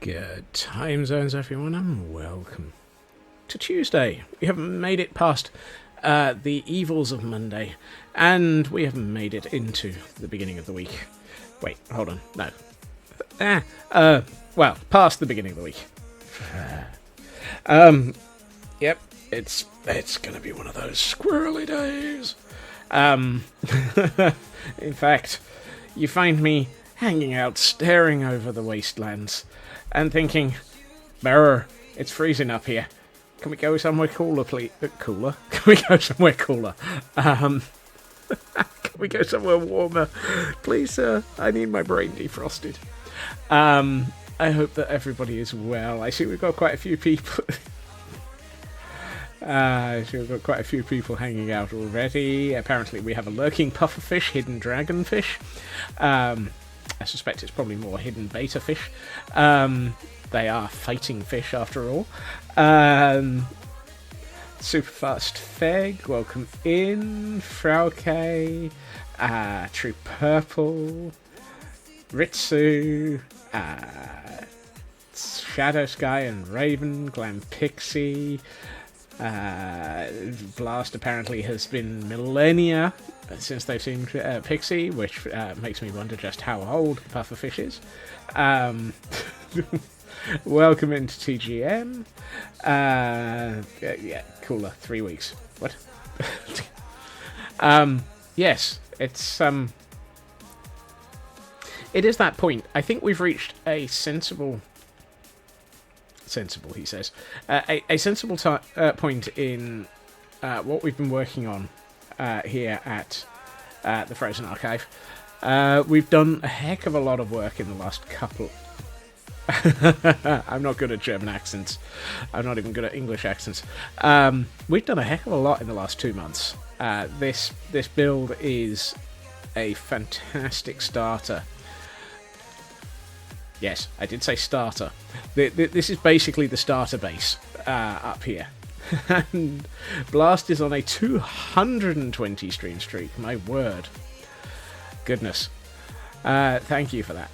Good time zones, everyone, and welcome to Tuesday. We haven't made it past the evils of Monday, and we haven't made it into the beginning of the week. Wait, hold on, no. Well, past the beginning of the week. Yep, it's gonna be one of those squirrely days. In fact, you find me hanging out, staring over the wastelands, and thinking, Mirror, it's freezing up here. Can we go somewhere cooler, please? Cooler? Can we go somewhere cooler? Can we go somewhere warmer? Please, sir, I need my brain defrosted. I hope that everybody is well. I see we've got quite a few people... we've got quite a few people hanging out already. Apparently we have a lurking pufferfish, hidden dragonfish. I suspect it's probably more hidden beta fish. They are fighting fish after all. Super fast Feg, welcome in. Frauke, True Purple, Ritsu, Shadow Sky and Raven, Glam Pixie. Blast apparently has been millennia since they've seen Pixie, which makes me wonder just how old Pufferfish is. Welcome into TGM. Yeah, cooler. 3 weeks. What? Yes, it's it is that point. I think we've reached a sensible, he says, a sensible point in what we've been working on here at the Frozen Archive. We've done a heck of a lot of work in the last couple... I'm not good at German accents. I'm not even good at English accents. We've done a heck of a lot in the last 2 months. This build is a fantastic starter. Yes, I did say starter. This is basically the starter base up here. And Blast is on a 220 stream streak. My word. Goodness. Thank you for that.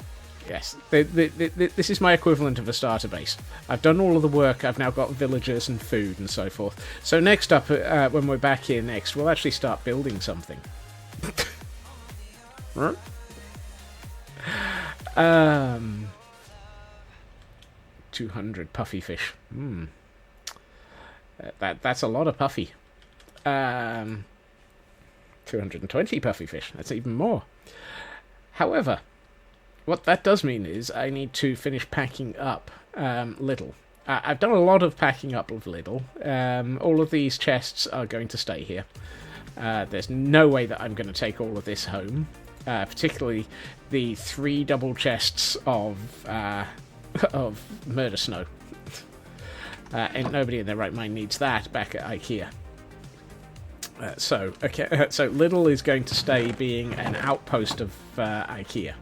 Yes, this is my equivalent of a starter base. I've done all of the work. I've now got villagers and food and so forth. So next up, when we're back here next, we'll actually start building something. 200 puffy fish. That's a lot of puffy. 220 puffy fish. That's even more. However, what that does mean is I need to finish packing up Lidl. I've done a lot of packing up of Lidl. All of these chests are going to stay here. There's no way that I'm going to take all of this home. Particularly the 3 double chests of murder snow. Ain't nobody in their right mind needs that back at IKEA. So Lidl is going to stay being an outpost of IKEA.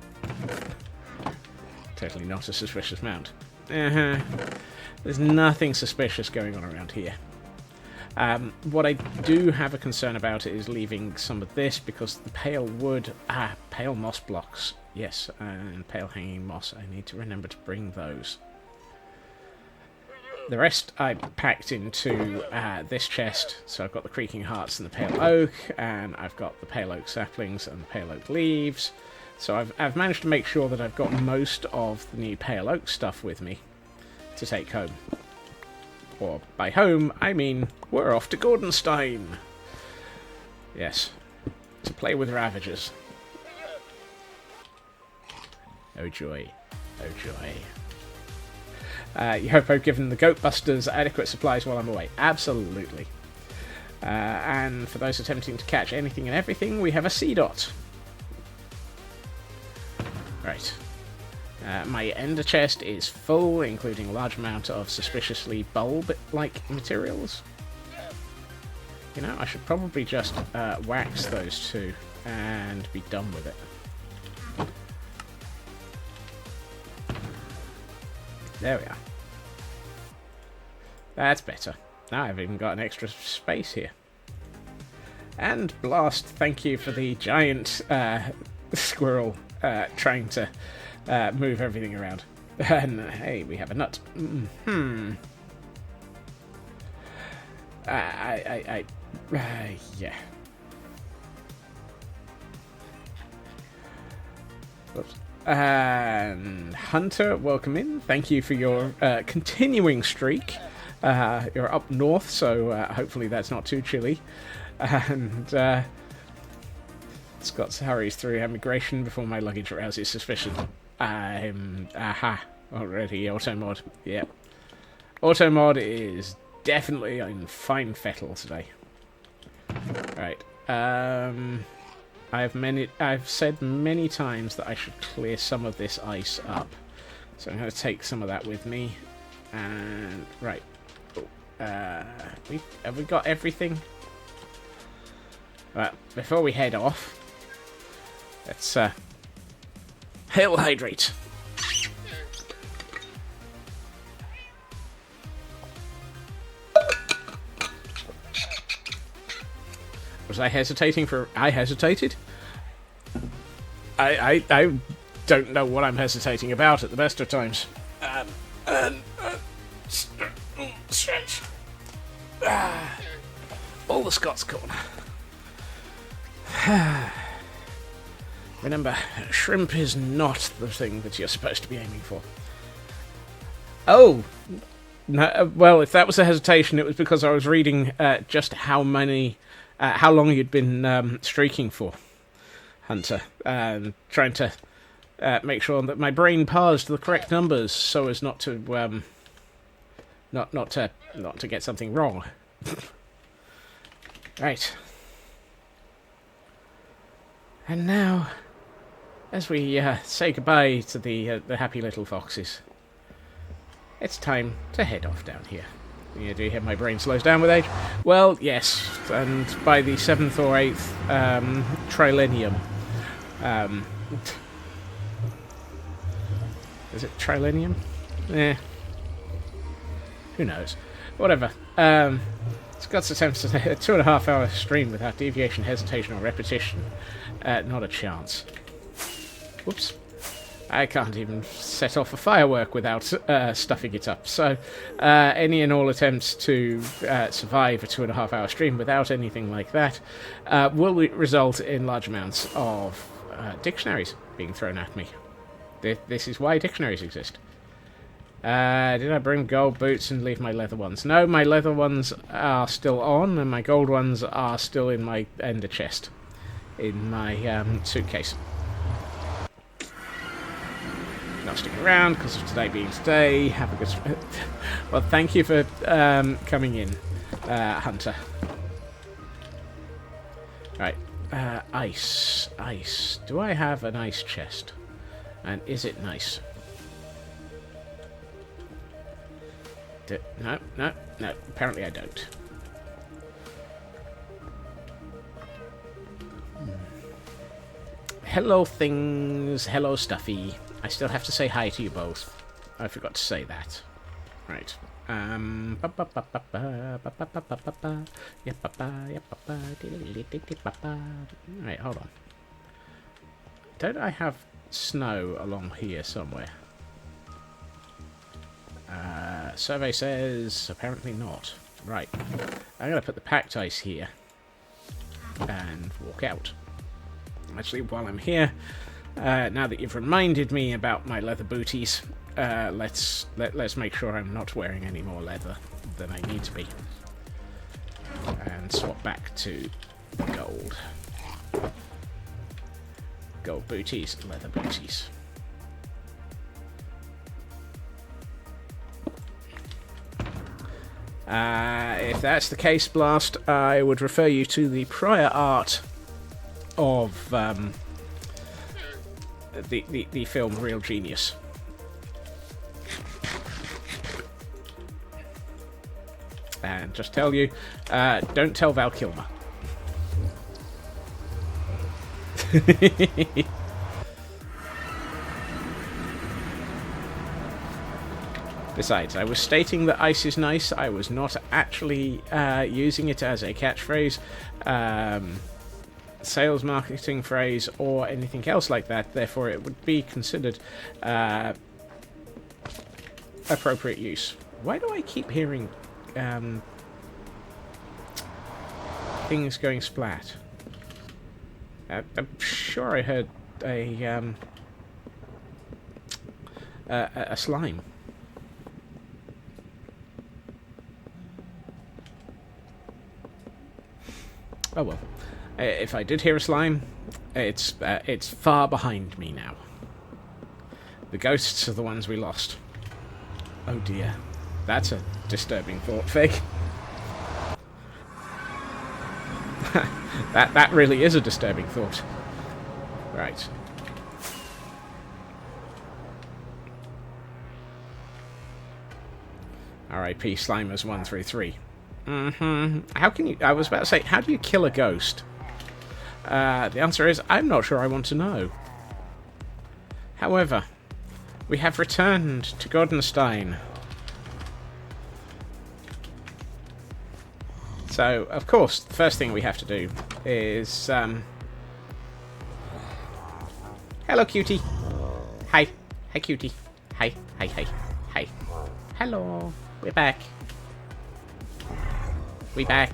Totally not a suspicious mount. There's nothing suspicious going on around here. What I do have a concern about is leaving some of this, because the pale wood... pale moss blocks. Yes, and pale hanging moss. I need to remember to bring those. The rest I packed into this chest. So I've got the creaking hearts and the pale oak, and I've got the pale oak saplings and the pale oak leaves. So I've managed to make sure that I've got most of the new pale oak stuff with me to take home. Or by home, I mean we're off to Gordonstein. Yes, to play with Ravagers. Oh joy, oh joy. You hope I've given the Goat Busters adequate supplies while I'm away. Absolutely. And for those attempting to catch anything and everything, we have a C dot. Right. My ender chest is full, including a large amount of suspiciously bulb-like materials. You know, I should probably just wax those two and be done with it. There we are. That's better. Now I've even got an extra space here. And Blast, thank you for the giant squirrel trying to move everything around. And hey, we have a nut. Yeah. Oops. And Hunter, welcome in. Thank you for your continuing streak. You're up north, so hopefully that's not too chilly. And Scott hurries through immigration before my luggage rouses suspicion. Already auto mod. Yep. Auto mod is definitely in fine fettle today. Right. I've said many times that I should clear some of this ice up, so I'm going to take some of that with me. And right. Have we got everything? Well, before we head off, let's hail hydrate. Was I hesitating for... I hesitated? I don't know what I'm hesitating about at the best of times. Stretch. All the Scots corn. Remember, shrimp is not the thing that you're supposed to be aiming for. Oh! No, well, if that was a hesitation, it was because I was reading just how long you'd been streaking for, Hunter, and trying to make sure that my brain parsed the correct numbers so as not to not to get something wrong. Right. And now, as we say goodbye to the happy little foxes, it's time to head off down here. Yeah, do you hear my brain slows down with age? Well, yes, and by the 7th or 8th trillennium. Is it trillennium? Eh. Who knows? Whatever. Scott's attempts to a 2.5 hour stream without deviation, hesitation, or repetition. Not a chance. Whoops. I can't even set off a firework without stuffing it up. So, any and all attempts to survive a 2.5 hour stream without anything like that will result in large amounts of dictionaries being thrown at me. This is why dictionaries exist. Did I bring gold boots and leave my leather ones? No, my leather ones are still on, and my gold ones are still in my ender chest, in my suitcase. Not sticking around because of today being today. Have a good... Well, thank you for coming in, Hunter. Right, ice. Do I have an ice chest? And is it nice? No. Apparently I don't. Hello, things. Hello, Stuffy. I still have to say hi to you both. I forgot to say that. Right. Right, hold on. Don't I have snow along here somewhere? Survey says apparently not. Right. I'm going to put the packed ice here and walk out. Actually, while I'm here, now that you've reminded me about my leather booties, let's make sure I'm not wearing any more leather than I need to be. And swap back to gold. Gold booties, leather booties. If that's the case, Blast, I would refer you to the prior art of the film Real Genius. And just tell you, don't tell Val Kilmer. Besides, I was stating that ice is nice. I was not actually using it as a catchphrase, sales marketing phrase, or anything else like that. Therefore, it would be considered appropriate use. Why do I keep hearing things going splat? I'm sure I heard a slime. Oh well. If I did hear a slime, it's far behind me now. The ghosts are the ones we lost. Oh dear. That's a disturbing thought, Fig. That really is a disturbing thought. Right. R.I.P. Slimers 1 through 3. How can you... I was about to say, how do you kill a ghost? The answer is, I'm not sure I want to know. However, we have returned to Gordonstein. So, of course, the first thing we have to do is... Hello, cutie. Hi. Hi, cutie. Hi. Hi, hi. Hi. Hello. We're back. We back.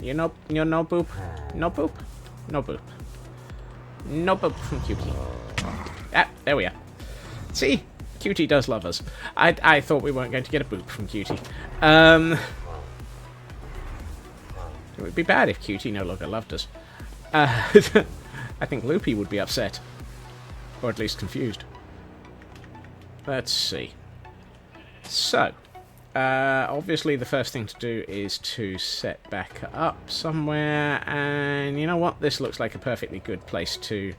You no boop. No boop. No boop. No boop from Cutie. Ah, there we are. See? Cutie does love us. I thought we weren't going to get a boop from Cutie. It would be bad if Cutie no longer loved us. I think Loopy would be upset. Or at least confused. Let's see. So, obviously the first thing to do is to set back up somewhere, and you know what? This looks like a perfectly good place to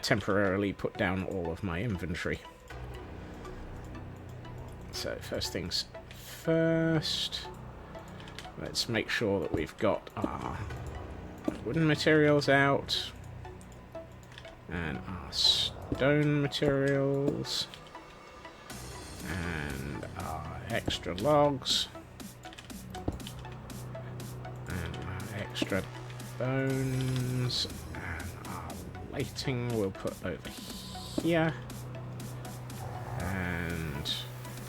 temporarily put down all of my inventory. So, first things first, let's make sure that we've got our wooden materials out, and our stone materials, and our extra logs, and our extra bones, and our lighting we'll put over here, and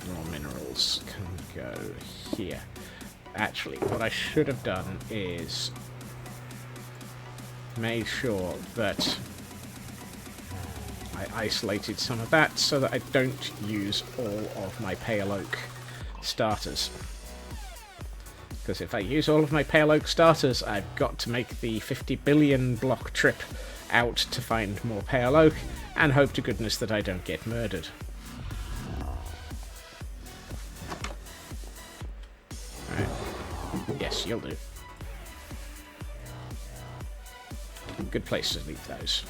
raw minerals can go here. Actually, what I should have done is made sure that I isolated some of that so that I don't use all of my pale oak starters. Because if I use all of my pale oak starters, I've got to make the 50 billion block trip out to find more pale oak, and hope to goodness that I don't get murdered. Alright. Yes, you'll do. Good place to leave those.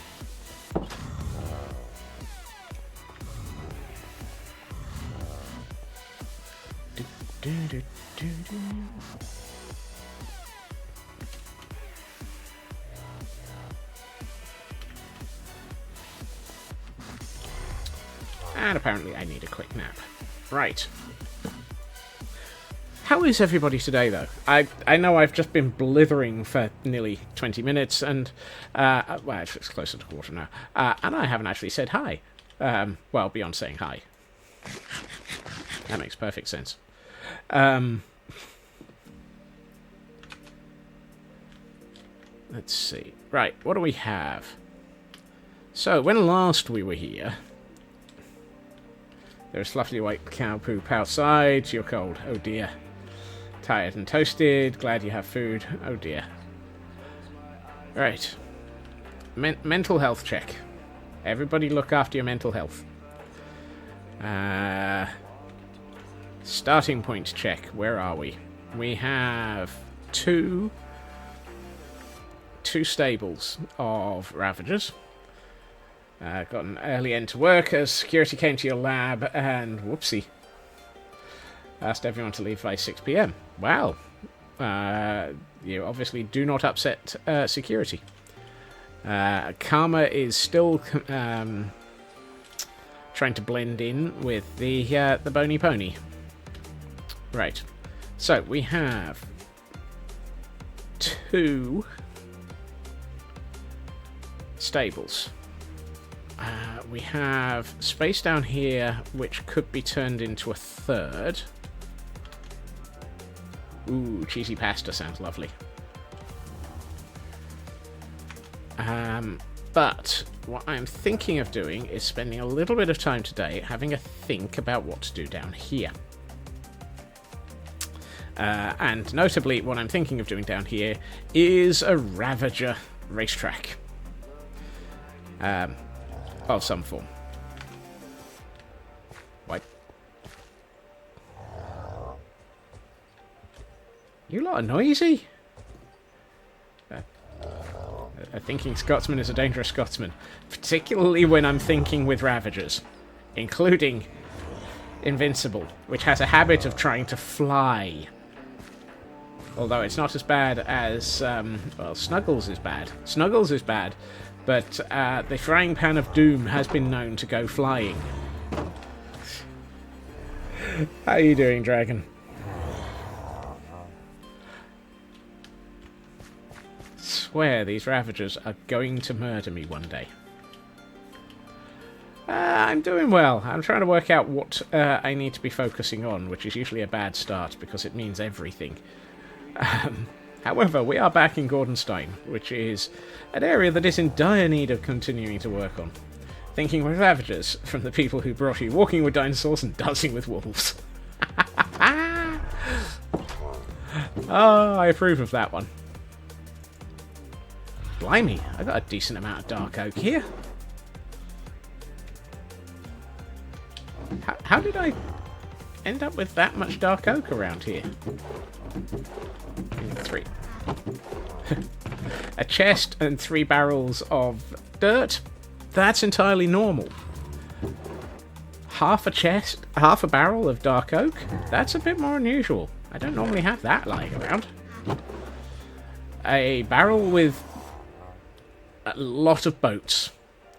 And apparently I need a quick nap. Right. How is everybody today, though? I know I've just been blithering for nearly 20 minutes, and, well, it's closer to quarter now, and I haven't actually said hi. Well, beyond saying hi. That makes perfect sense. Let's see. Right, what do we have? So, when last we were here, there's fluffy white cow poop outside. You're cold. Oh dear. Tired and toasted. Glad you have food. Oh dear. Right. Mental health check. Everybody look after your mental health. Starting point check. Where are we? we have two stables of Ravagers. Got an early end to work as security came to your lab and, whoopsie, asked everyone to leave by 6 p.m. Wow. You obviously do not upset security. Karma is still trying to blend in with the bony pony. Right. So we have 2 stables. We have space down here which could be turned into a 3rd. Ooh, cheesy pasta sounds lovely. But what I'm thinking of doing is spending a little bit of time today having a think about what to do down here. And notably, what I'm thinking of doing down here is a Ravager racetrack. Of some form. What? You lot are noisy? A thinking Scotsman is a dangerous Scotsman. Particularly when I'm thinking with Ravagers. Including Invincible, which has a habit of trying to fly. Although it's not as bad as... well, Snuggles is bad. Snuggles is bad. But the frying pan of doom has been known to go flying. How are you doing, Dragon? Swear these Ravagers are going to murder me one day. I'm doing well. I'm trying to work out what I need to be focusing on, which is usually a bad start because it means everything. However, we are back in Gordonstein, which is an area that is in dire need of continuing to work on. Thinking with Ravagers, from the people who brought you Walking with Dinosaurs and Dancing with Wolves. Oh, I approve of that one. Blimey, I got a decent amount of dark oak here. How did I end up with that much dark oak around here? 3. A chest and 3 barrels of dirt? That's entirely normal. Half a chest, half a barrel of dark oak? That's a bit more unusual. I don't normally have that lying around. A barrel with a lot of boats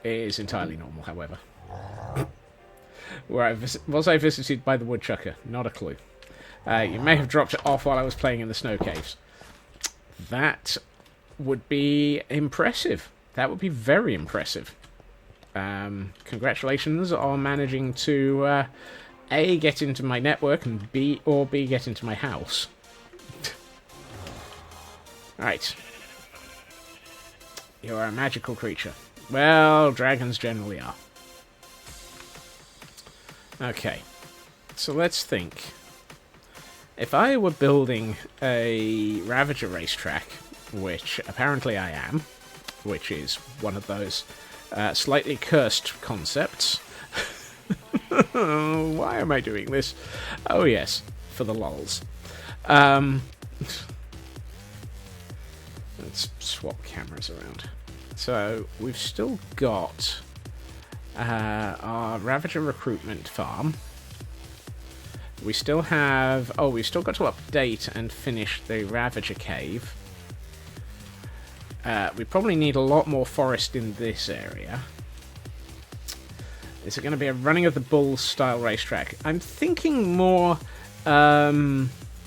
is entirely normal, however. Was I visited by the woodchucker? Not a clue. You may have dropped it off while I was playing in the snow caves. That would be impressive. That would be very impressive. Congratulations on managing to A, get into my network, and B get into my house. Right. You're a magical creature. Well, dragons generally are. Okay. So let's think. If I were building a Ravager racetrack, which apparently I am, which is one of those slightly cursed concepts. Why am I doing this? Oh yes, for the lols. Let's swap cameras around. So we've still got our Ravager recruitment farm. We still have... Oh, we've still got to update and finish the Ravager cave. We probably need a lot more forest in this area. Is it going to be a running of the bulls style racetrack? I'm thinking more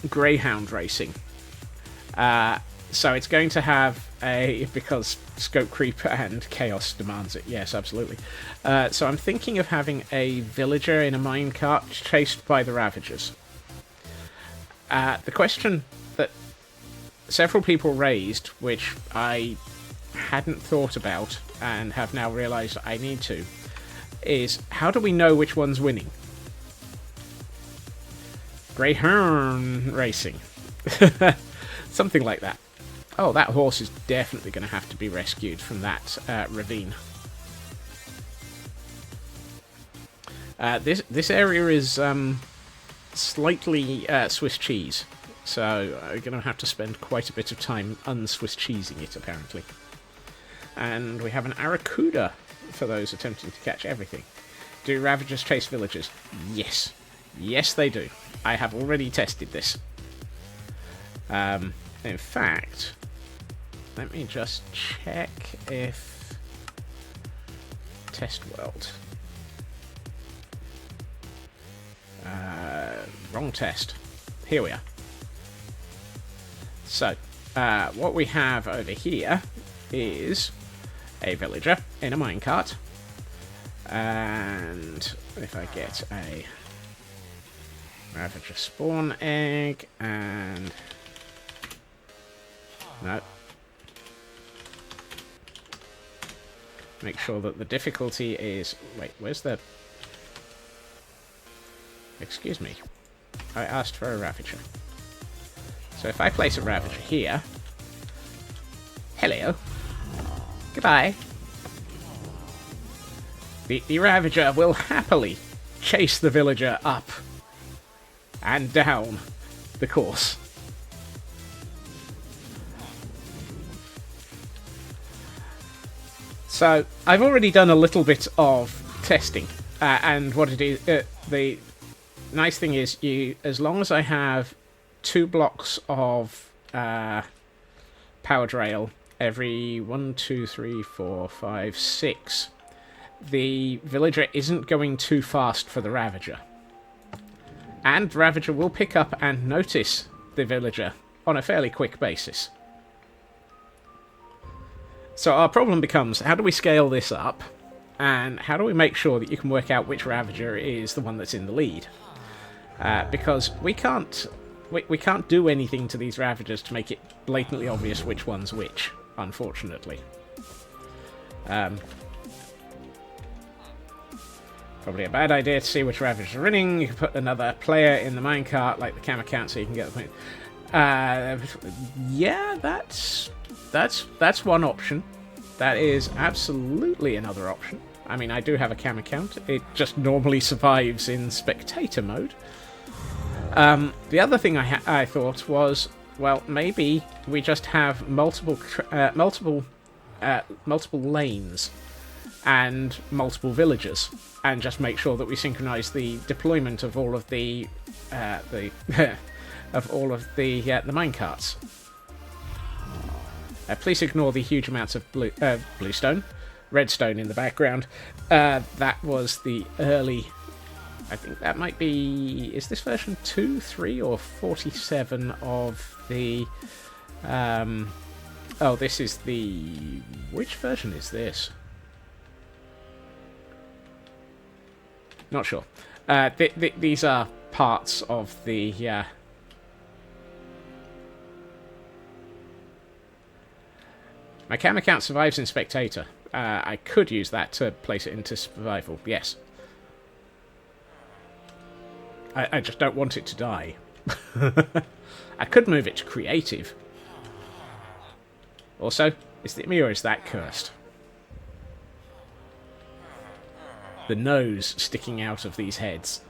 greyhound racing. So it's going to have a... Because scope creep and chaos demands it. Yes, absolutely. So I'm thinking of having a villager in a minecart chased by the Ravagers. The question that several people raised, which I hadn't thought about and have now realised I need to, is how do we know which one's winning? Greyhound racing. Something like that. Oh, that horse is definitely going to have to be rescued from that ravine. This area is slightly Swiss cheese So I'm going to have to spend quite a bit of time un-Swiss cheesing it, apparently. And we have an Aracuda for those attempting to catch everything. Do Ravagers chase villagers? Yes. Yes, they do. I have already tested this. In fact, let me just check if... Test world. Wrong test. Here we are. So, what we have over here is a villager in a minecart. And if I get a Ravager spawn egg and... No. Make sure that the difficulty is... Wait, where's the... Excuse me. I asked for a Ravager. So if I place a Ravager here... Hello. Goodbye. The Ravager will happily chase the villager up and down the course. So, I've already done a little bit of testing, and what it is, the nice thing is, as long as I have 2 blocks of powered rail every 1, 2, 3, 4, 5, 6, the villager isn't going too fast for the Ravager. And Ravager will pick up and notice the villager on a fairly quick basis. So our problem becomes, how do we scale this up? And how do we make sure that you can work out which Ravager is the one that's in the lead? Because we can't do anything to these Ravagers to make it blatantly obvious which one's which, unfortunately. Probably a bad idea to see which Ravagers are running. You can put another player in the minecart, like the camera count, so you can get the point. Yeah, that's one option. That is absolutely another option. I mean, I do have a camera count. It just normally survives in spectator mode. The other thing I thought was, well, maybe we just have multiple lanes and multiple villagers, and just make sure that we synchronize the deployment of all of the minecarts. Please ignore the huge amounts of redstone in the background. That was the early... I think that might be... Is this version 2, 3, or 47 of the... Oh, this is the... Which version is this? Not sure. These are parts of the... My camera count survives in spectator. I could use that to place it into survival, yes. I just don't want it to die. I could move it to creative. Also, is it me or is that cursed? The nose sticking out of these heads.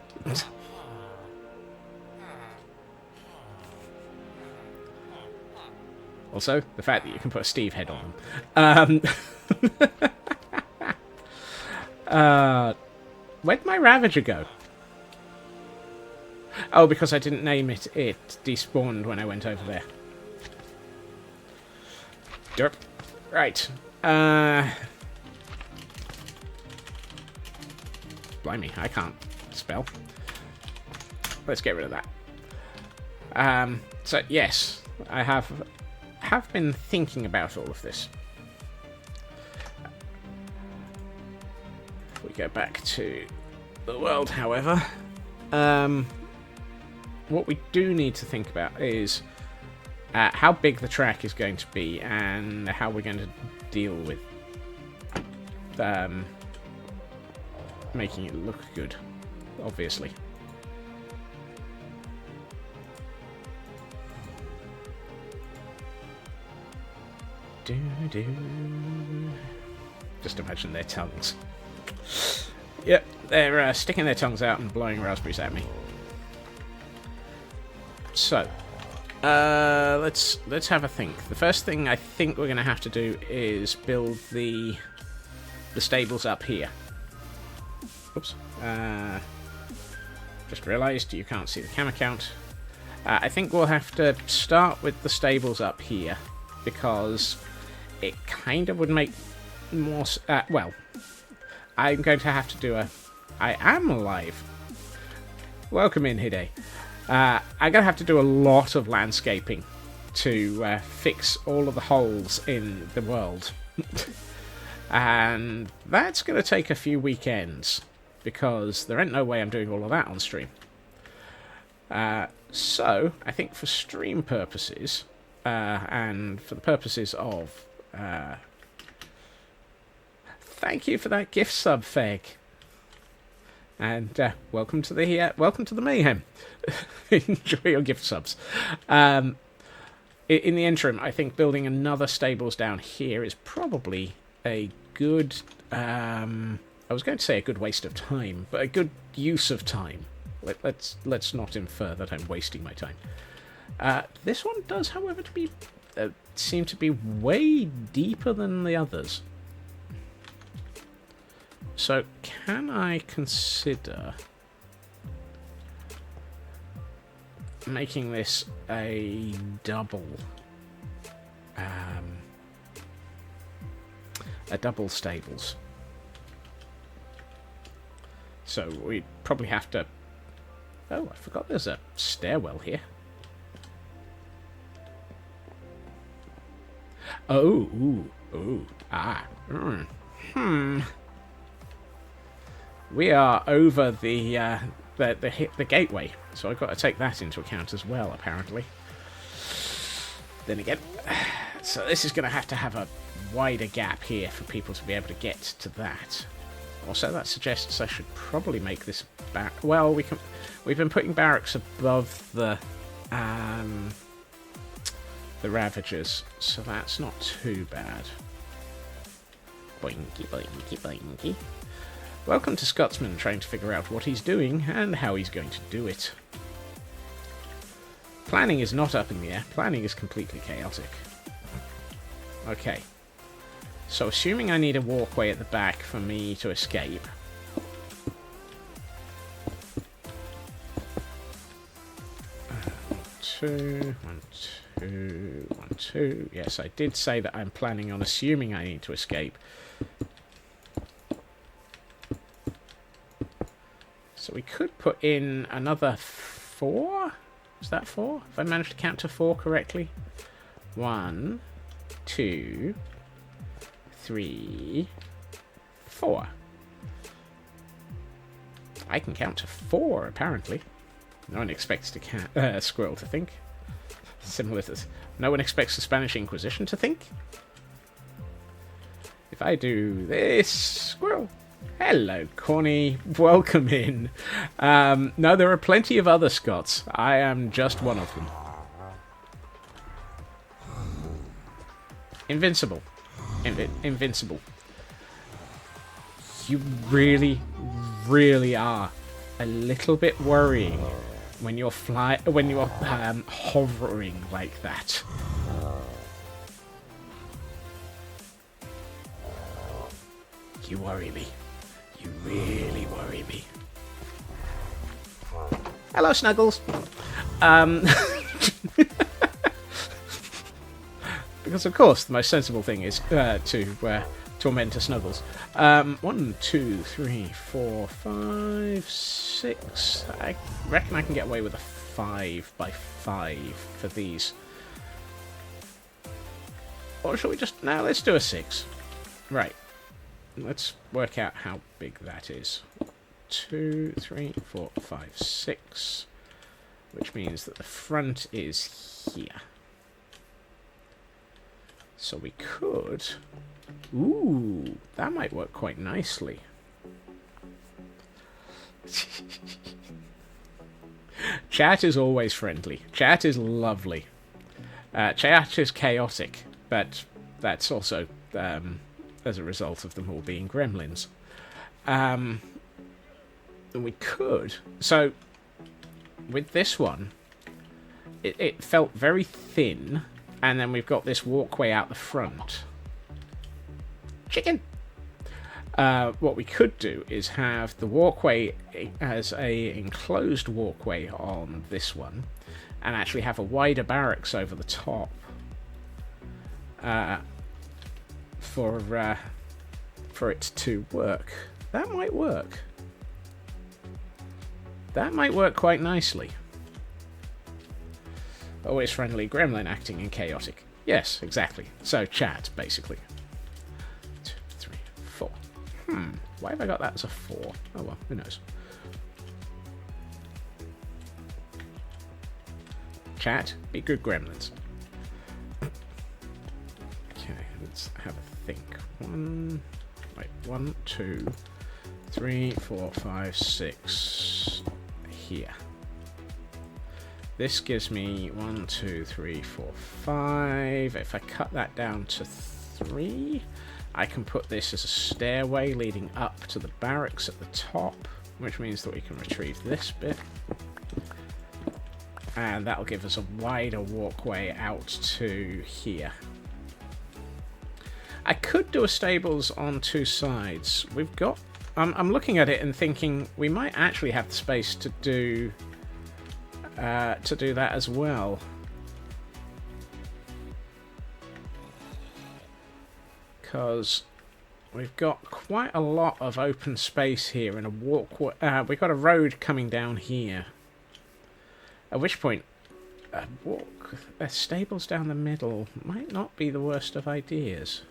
Also, the fact that you can put a Steve head on them. Where'd my Ravager go? Oh, because I didn't name it. It despawned when I went over there. Derp. Right. Blimey, I can't spell. Let's get rid of that. So, yes, I have been thinking about all of this. If we go back to the world, however, what we do need to think about is how big the track is going to be and how we're going to deal with making it look good, obviously. Just imagine their tongues. Yep, they're sticking their tongues out and blowing raspberries at me. So, Let's have a think. The first thing I think we're going to have to do is build the stables up here. Oops. Just realised you can't see the camera count. I think we'll have to start with the stables up here, because it kind of would make more... well, I'm going to have to do a... I am alive. Welcome in, Hide. I'm going to have to do a lot of landscaping to fix all of the holes in the world. And that's going to take a few weekends, because there ain't no way I'm doing all of that on stream. So, I think for stream purposes, and for the purposes of... thank you for that gift sub, Feg. And welcome to the mayhem. Enjoy your gift subs. In the interim, I think building another stables down here is probably a good... I was going to say a good waste of time, but a good use of time. Let's not infer that I'm wasting my time. This one does, however, seem to be way deeper than the others. So, can I consider making this a double stables? So we probably have to... Oh, I forgot there's a stairwell here. Oh, We are over the gateway, so I've got to take that into account as well, apparently. Then again, so this is going to have a wider gap here for people to be able to get to that. Also, that suggests I should probably make this well, we've been putting barracks above the Ravagers, so that's not too bad. Boinky, boinky, boinky. Welcome to Scotsman, trying to figure out what he's doing and how he's going to do it. Planning is not up in the air. Planning is completely chaotic. Okay. So, assuming I need a walkway at the back for me to escape... One, two. Yes, I did say that I'm planning on assuming I need to escape. So we could put in another 4? Is that 4? If I managed to count to 4 correctly. 1, 2, 3, 4. I can count to 4, apparently. No one expects a squirrel to think. Similar to this. No one expects the Spanish Inquisition to think. If I do this, squirrel. Hello, Corny. Welcome in. No, there are plenty of other Scots. I am just one of them. Invincible. Invincible. You really, really are a little bit worrying when you're hovering like that. You worry me. You really worry me. Hello, Snuggles. Because of course the most sensible thing is to torment a Snuggles. 1, 2, 3, 4, 5, 6. I reckon I can get away with a 5 by 5 for these. Or shall we just... No, let's do a 6. Right. Let's work out how big that is. 2, 3, 4, 5, 6. Which means that the front is here. So we could... Ooh, that might work quite nicely. Chat is always friendly. Chat is lovely. Chat is chaotic, but that's also as a result of them all being gremlins. We could... So, with this one, it felt very thin, and then we've got this walkway out the front. Chicken! What we could do is have the walkway as a enclosed walkway on this one, and actually have a wider barracks over the top for it to work. That might work. That might work quite nicely. Always friendly, gremlin acting in chaotic. Yes, exactly. So chat, basically. 2, 3, 4. Why have I got that as a 4? Oh well, who knows. Chat, be good gremlins. Okay, let's have a think. 1, 2, 3, 4, 5, 6 here. This gives me 1, 2, 3, 4, 5. If I cut that down to 3, I can put this as a stairway leading up to the barracks at the top, which means that we can retrieve this bit. And that'll give us a wider walkway out to here. I could do a stables on 2 sides. We've got... I'm looking at it and thinking we might actually have the space to do that as well. Because we've got quite a lot of open space here and a walkway. We've got a road coming down here. At which point, stables down the middle might not be the worst of ideas.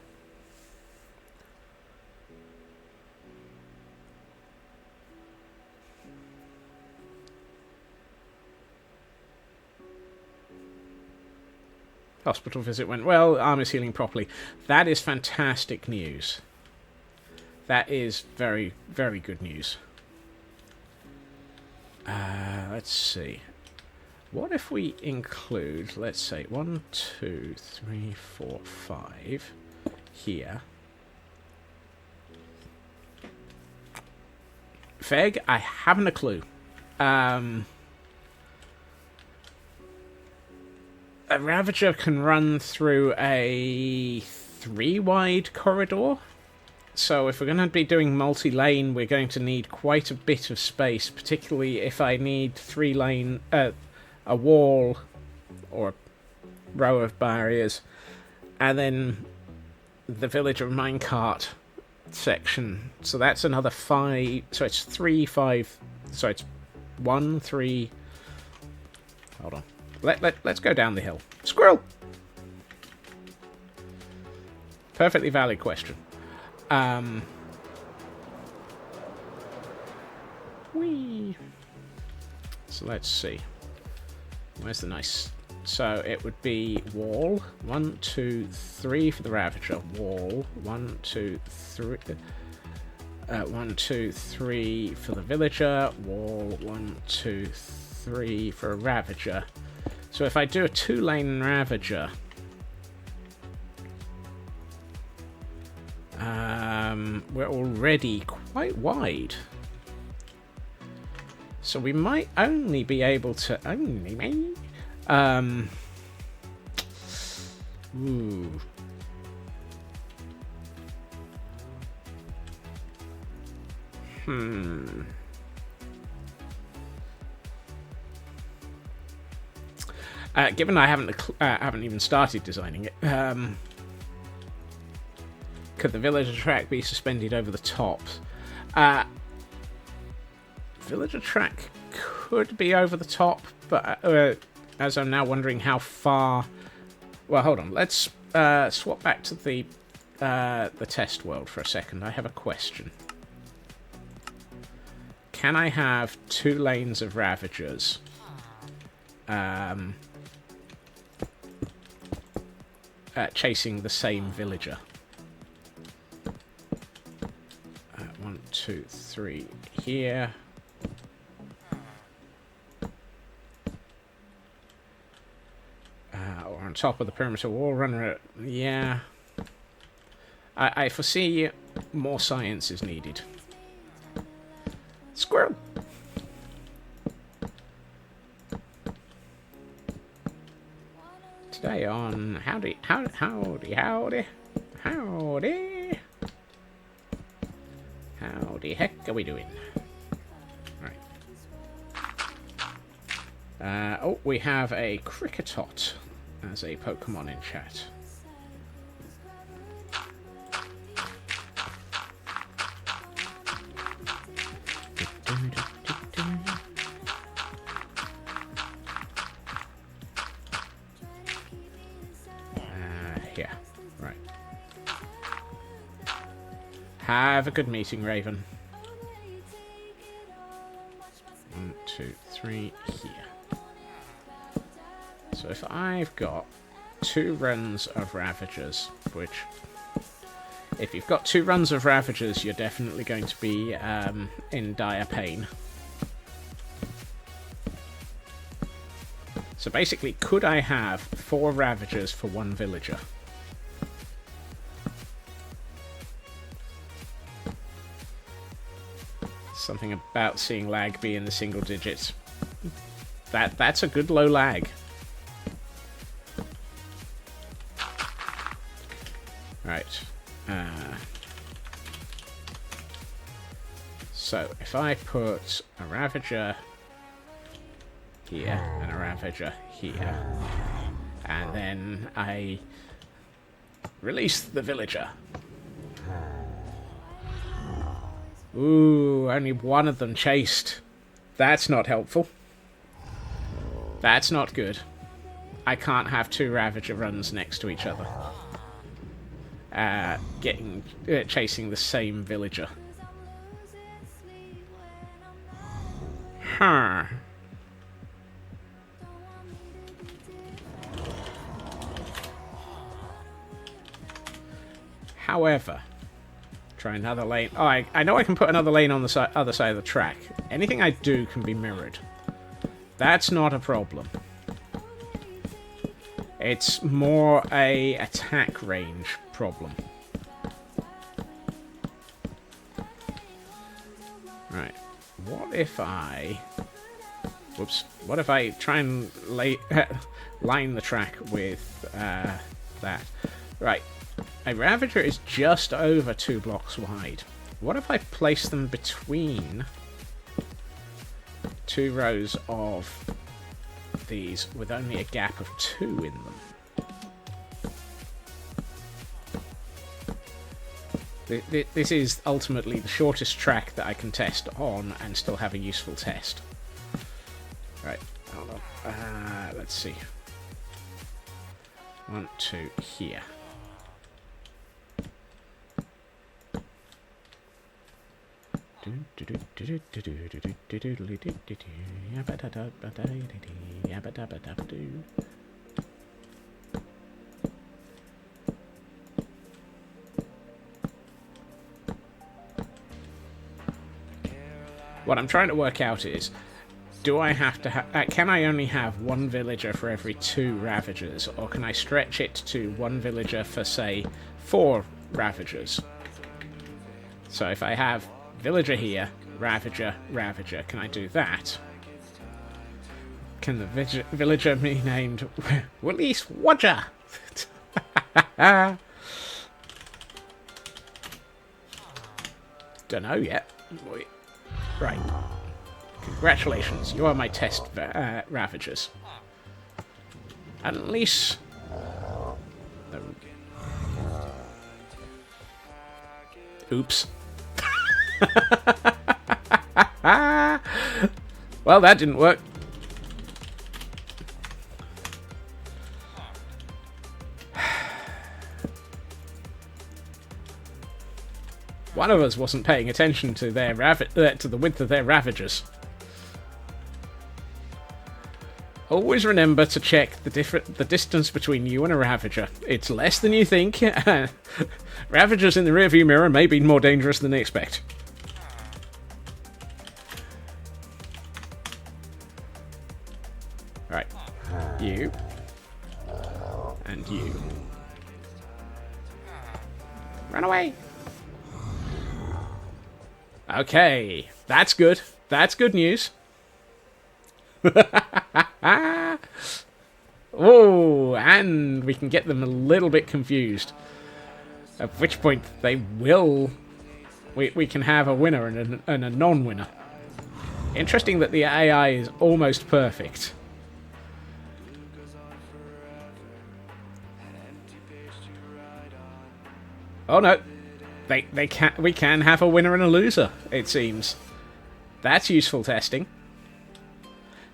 Hospital visit went well. Arm is healing properly. That is fantastic news. That is very, very good news. Let's see. What if we include, let's say, 1, 2, 3, 4, 5 here. Feg, I haven't a clue. A Ravager can run through a 3-wide corridor. So if we're going to be doing multi-lane, we're going to need quite a bit of space, particularly if I need 3-lane, a wall or a row of barriers, and then the villager minecart section. So that's another 5. So it's 3, 5. So it's 1, 3. Hold on. Let's go down the hill. Squirrel! Perfectly valid question. Whee! So let's see. Where's the nice... So it would be wall. 1, 2, 3 for the Ravager. Wall. 1, 2, 3... 1, 2, 3 for the villager. Wall. 1, 2, 3 for a Ravager. So if I do a 2-lane Ravager, we're already quite wide. So we might only be able to ooh. Given I haven't even started designing it, could the villager track be suspended over the top? Villager track could be over the top, but as I'm now wondering how far... Well, hold on. Let's swap back to the test world for a second. I have a question. Can I have 2 lanes of Ravagers? Chasing the same villager. 1, 2, 3 here. Or on top of the perimeter wall runner. Yeah. I foresee more science is needed. Squirrel! Stay on. Howdy, howdy, howdy, howdy. Howdy. How the heck are we doing? Right. Oh, we have a Cricketot as a Pokemon in chat. Here. Right. Have a good meeting, Raven. 1, 2, 3, here. So if I've got 2 runs of Ravagers, which... If you've got 2 runs of Ravagers, you're definitely going to be in dire pain. So basically, could I have 4 Ravagers for 1 villager? Something about seeing lag be in the single digits. That's a good low lag. Right. So if I put a Ravager here and a Ravager here, and then I release the villager. Ooh, only one of them chased. That's not helpful. That's not good. I can't have 2 Ravager runs next to each other. Chasing the same villager. Huh. However, try another lane. Oh, I know I can put another lane on the other side of the track. Anything I do can be mirrored. That's not a problem. It's more a attack range problem. Right. What if I... Whoops. What if I try and line the track with that? Right. A Ravager is just over 2 blocks wide. What if I place them between 2 rows of these with only a gap of 2 in them? This is ultimately the shortest track that I can test on and still have a useful test. Right, hold on. Let's see. 1, 2, here. What I'm trying to work out is, do I have to can I only have 1 villager for every 2 Ravagers, or can I stretch it to 1 villager for, say, 4 Ravagers? So if I have villager here, Ravager, Ravager, can I do that? Can the villager be named Willis Wadger? Don't know yet. Right. Congratulations, you are my test Ravagers. Unleash... Oops. Well, that didn't work. One of us wasn't paying attention to their to the width of their Ravagers. Always remember to check the distance between you and a Ravager. It's less than you think. Ravagers in the rearview mirror may be more dangerous than they expect. Right. You. And you. Run away! Okay. That's good. That's good news. Oh, and we can get them a little bit confused. At which point they will... We can have a winner and a non-winner. Interesting that the AI is almost perfect. Oh no, we can have a winner and a loser, it seems. That's useful testing.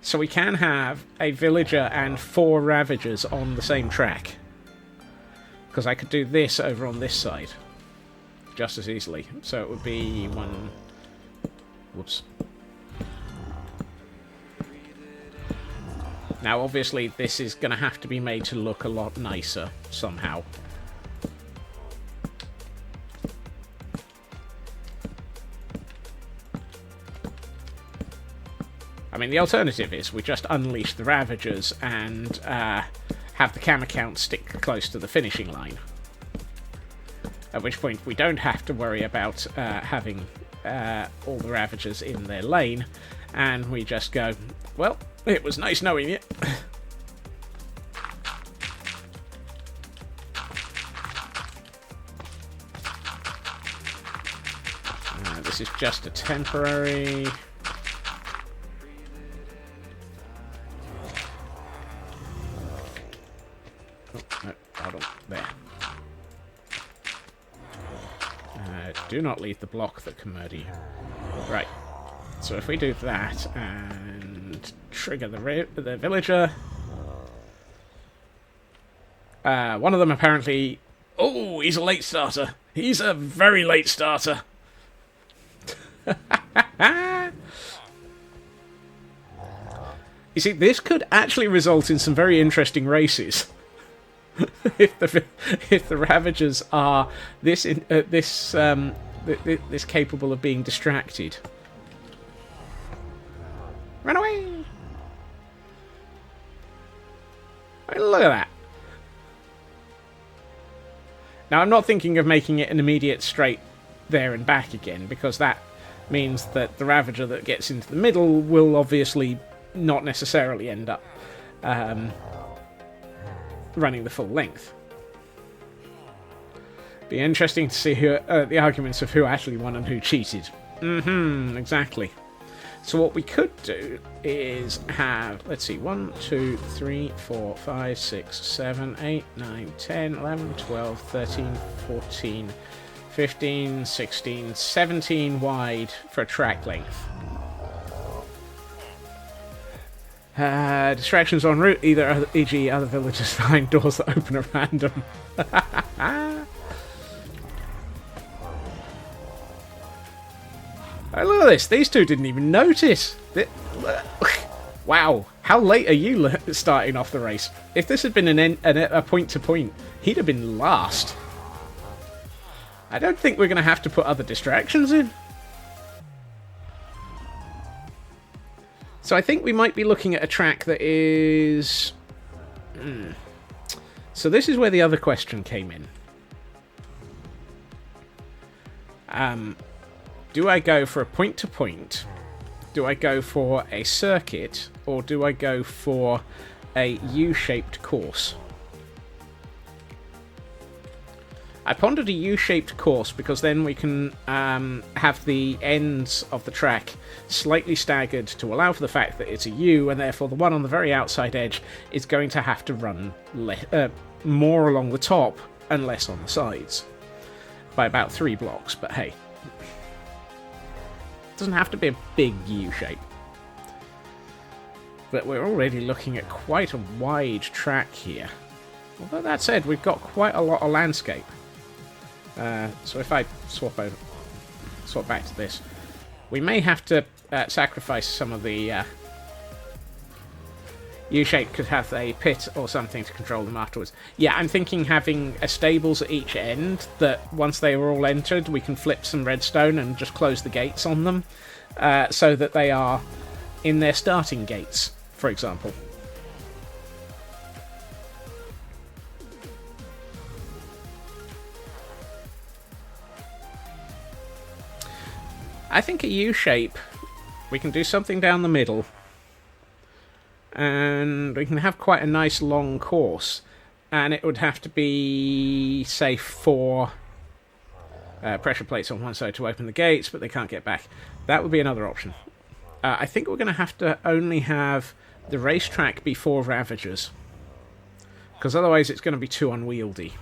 So we can have a villager and 4 ravagers on the same track. Because I could do this over on this side. Just as easily. So it would be one... Whoops. Now obviously this is going to have to be made to look a lot nicer somehow. I mean, the alternative is we just unleash the Ravagers and have the cam account stick close to the finishing line. At which point we don't have to worry about having all the Ravagers in their lane, and we just go, well, it was nice knowing you. This is just a temporary... Do not leave the block that can murder you. Right. So if we do that and trigger the villager... one of them apparently... Oh, he's a late starter. He's a very late starter. You see, this could actually result in some very interesting races. if the Ravagers are this capable of being distracted. Run away! I mean, look at that. Now, I'm not thinking of making it an immediate straight there and back again, because that means that the Ravager that gets into the middle will obviously not necessarily end up running the full length. Be interesting to see who, the arguments of who actually won and who cheated. Exactly. So what we could do is have, let's see, 1, 2, 3, 4, 5, 6, 7, 8, 9, 10, 11, 12, 13, 14, 15, 16, 17 wide for a track length. Distractions en route, e.g. other villagers behind doors that open at random. Oh, look at this. These two didn't even notice. Wow. How late are you starting off the race? If this had been a point-to-point, he'd have been last. I don't think we're going to have to put other distractions in. So I think we might be looking at a track that is... So this is where the other question came in. Do I go for a point-to-point? Do I go for a circuit? Or do I go for a U-shaped course? I pondered a U-shaped course because then we can have the ends of the track slightly staggered to allow for the fact that it's a U, and therefore the one on the very outside edge is going to have to run more along the top and less on the sides. By about 3 blocks, but hey. It doesn't have to be a big U-shape. But we're already looking at quite a wide track here. Although that said, we've got quite a lot of landscape. So if I swap back to this, we may have to sacrifice some of the U-shape could have a pit or something to control them afterwards. Yeah, I'm thinking having a stables at each end that once they are all entered, we can flip some redstone and just close the gates on them so that they are in their starting gates, for example. I think a U-shape, we can do something down the middle. and we can have quite a nice long course. And it would have to be, say, 4 pressure plates on one side to open the gates, but they can't get back. That would be another option. I think we're going to have to only have the racetrack be 4 Ravagers, because otherwise it's going to be too unwieldy.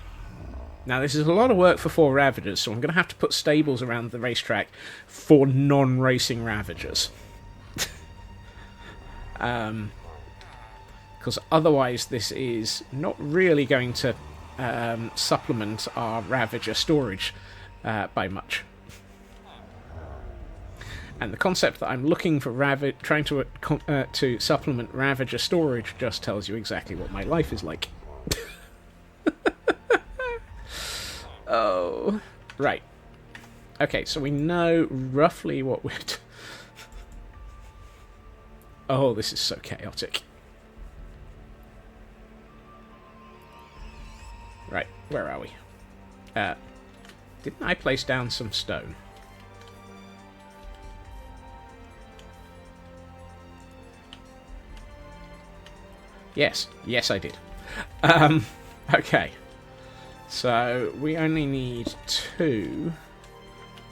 Now, this is a lot of work for 4 Ravagers, so I'm going to have to put stables around the racetrack for non-racing Ravagers. Because otherwise this is not really going to supplement our Ravager storage by much. And the concept that I'm looking for trying to supplement Ravager storage just tells you exactly what my life is like. Oh, right. Okay, so we know roughly what we're... Oh, this is so chaotic. Right, where are we? Didn't I place down some stone? Yes, I did. Okay. So, we only need 2.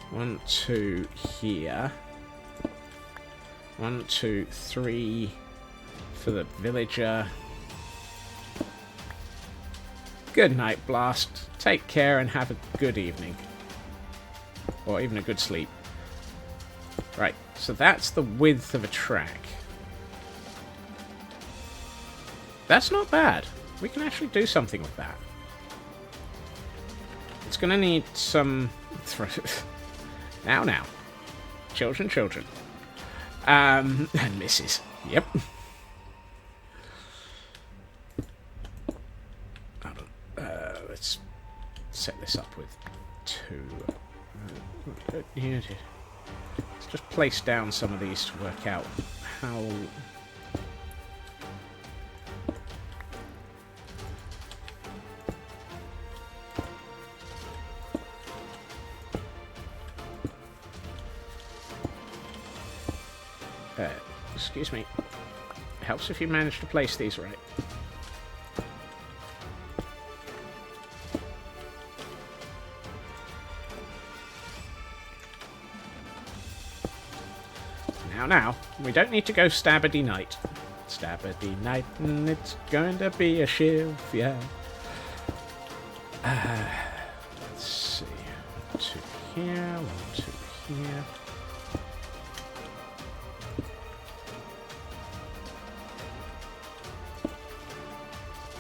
1, 2 here. 1, 2, 3 for the villager. Good night, Blast. Take care and have a good evening. Or even a good sleep. Right, so that's the width of a track. That's not bad. We can actually do something with that. It's going to need some... Now. Children. And misses. Yep. Hold on. Let's set this up with 2. Let's just place down some of these to work out how... excuse me. It helps if you manage to place these right. Now, we don't need to go Stabberdy Night. Stabberdy Night, and it's going to be a shiv, yeah. Let's see. 2 here, 1, 2 here.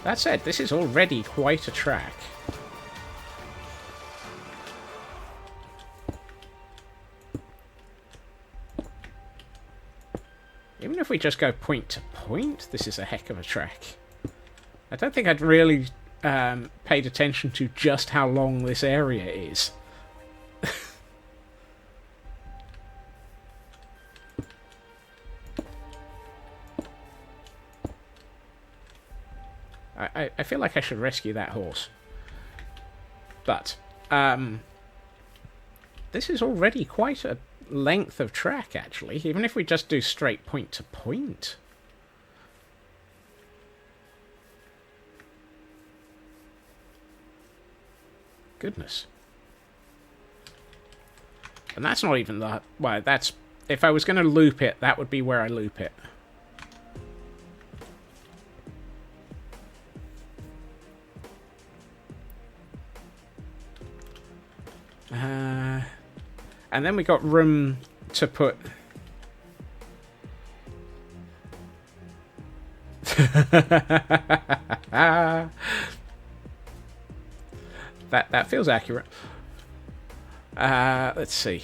That said, this is already quite a track. Even if we just go point to point, this is a heck of a track. I don't think I'd really paid attention to just how long this area is. I feel like I should rescue that horse. But, this is already quite a length of track, actually, even if we just do straight point to point. Goodness. And that's not even the... Well, that's... If I was going to loop it, that would be where I loop it. And then we got room to put... That feels accurate. Let's see.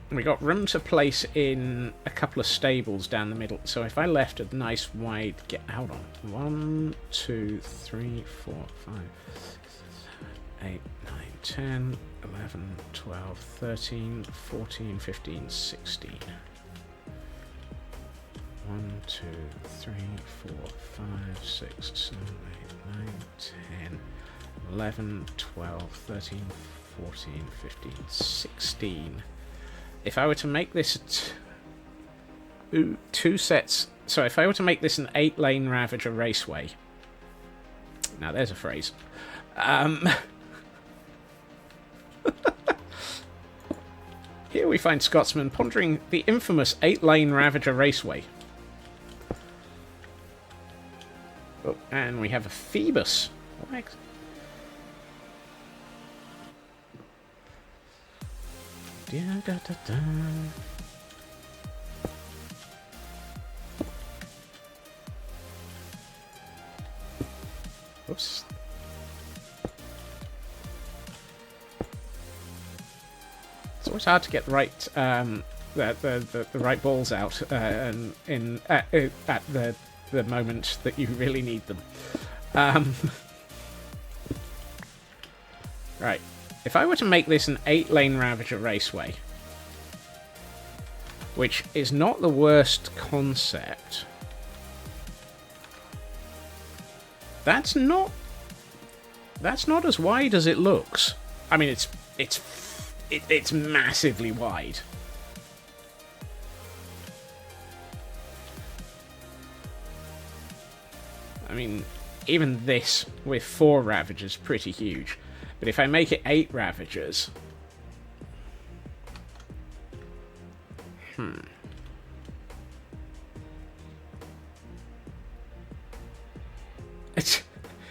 We got room to place in a couple of stables down the middle. So if I left a nice wide... Hold on. 1, 2, 3, 4, 5, 8, 9, 10, 11, 12, 13, 14, 15, 16. 1, 2, 3, 4, 5, 6, 7, 8, 9, 10, 11, 12, 13, 14, 15, 16. If I were to make this... 2 sets. So if I were to make this an 8-lane Ravager raceway... Now, there's a phrase. Here we find Scotsman pondering the infamous 8-lane Ravager raceway. Oh, and we have a Phoebus. Oops. It's always hard to get the right the right balls out and at the moment that you really need them. Right. If I were to make this an 8-lane Ravager raceway, which is not the worst concept, that's not as wide as it looks. I mean, it's massively wide. I mean, even this with 4 Ravagers is pretty huge. But if I make it 8 Ravagers...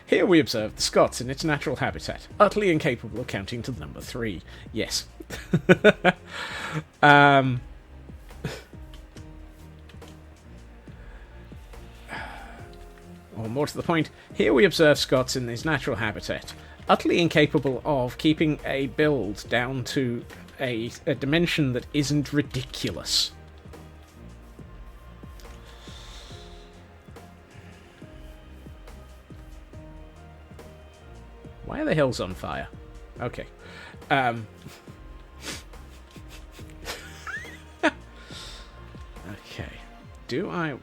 Here we observe the Scots in its natural habitat, utterly incapable of counting to the number 3. Yes. Or more to the point, here we observe Scots in his natural habitat, utterly incapable of keeping a build down to a dimension that isn't ridiculous. Why are the hills on fire? Okay. Okay. Do I...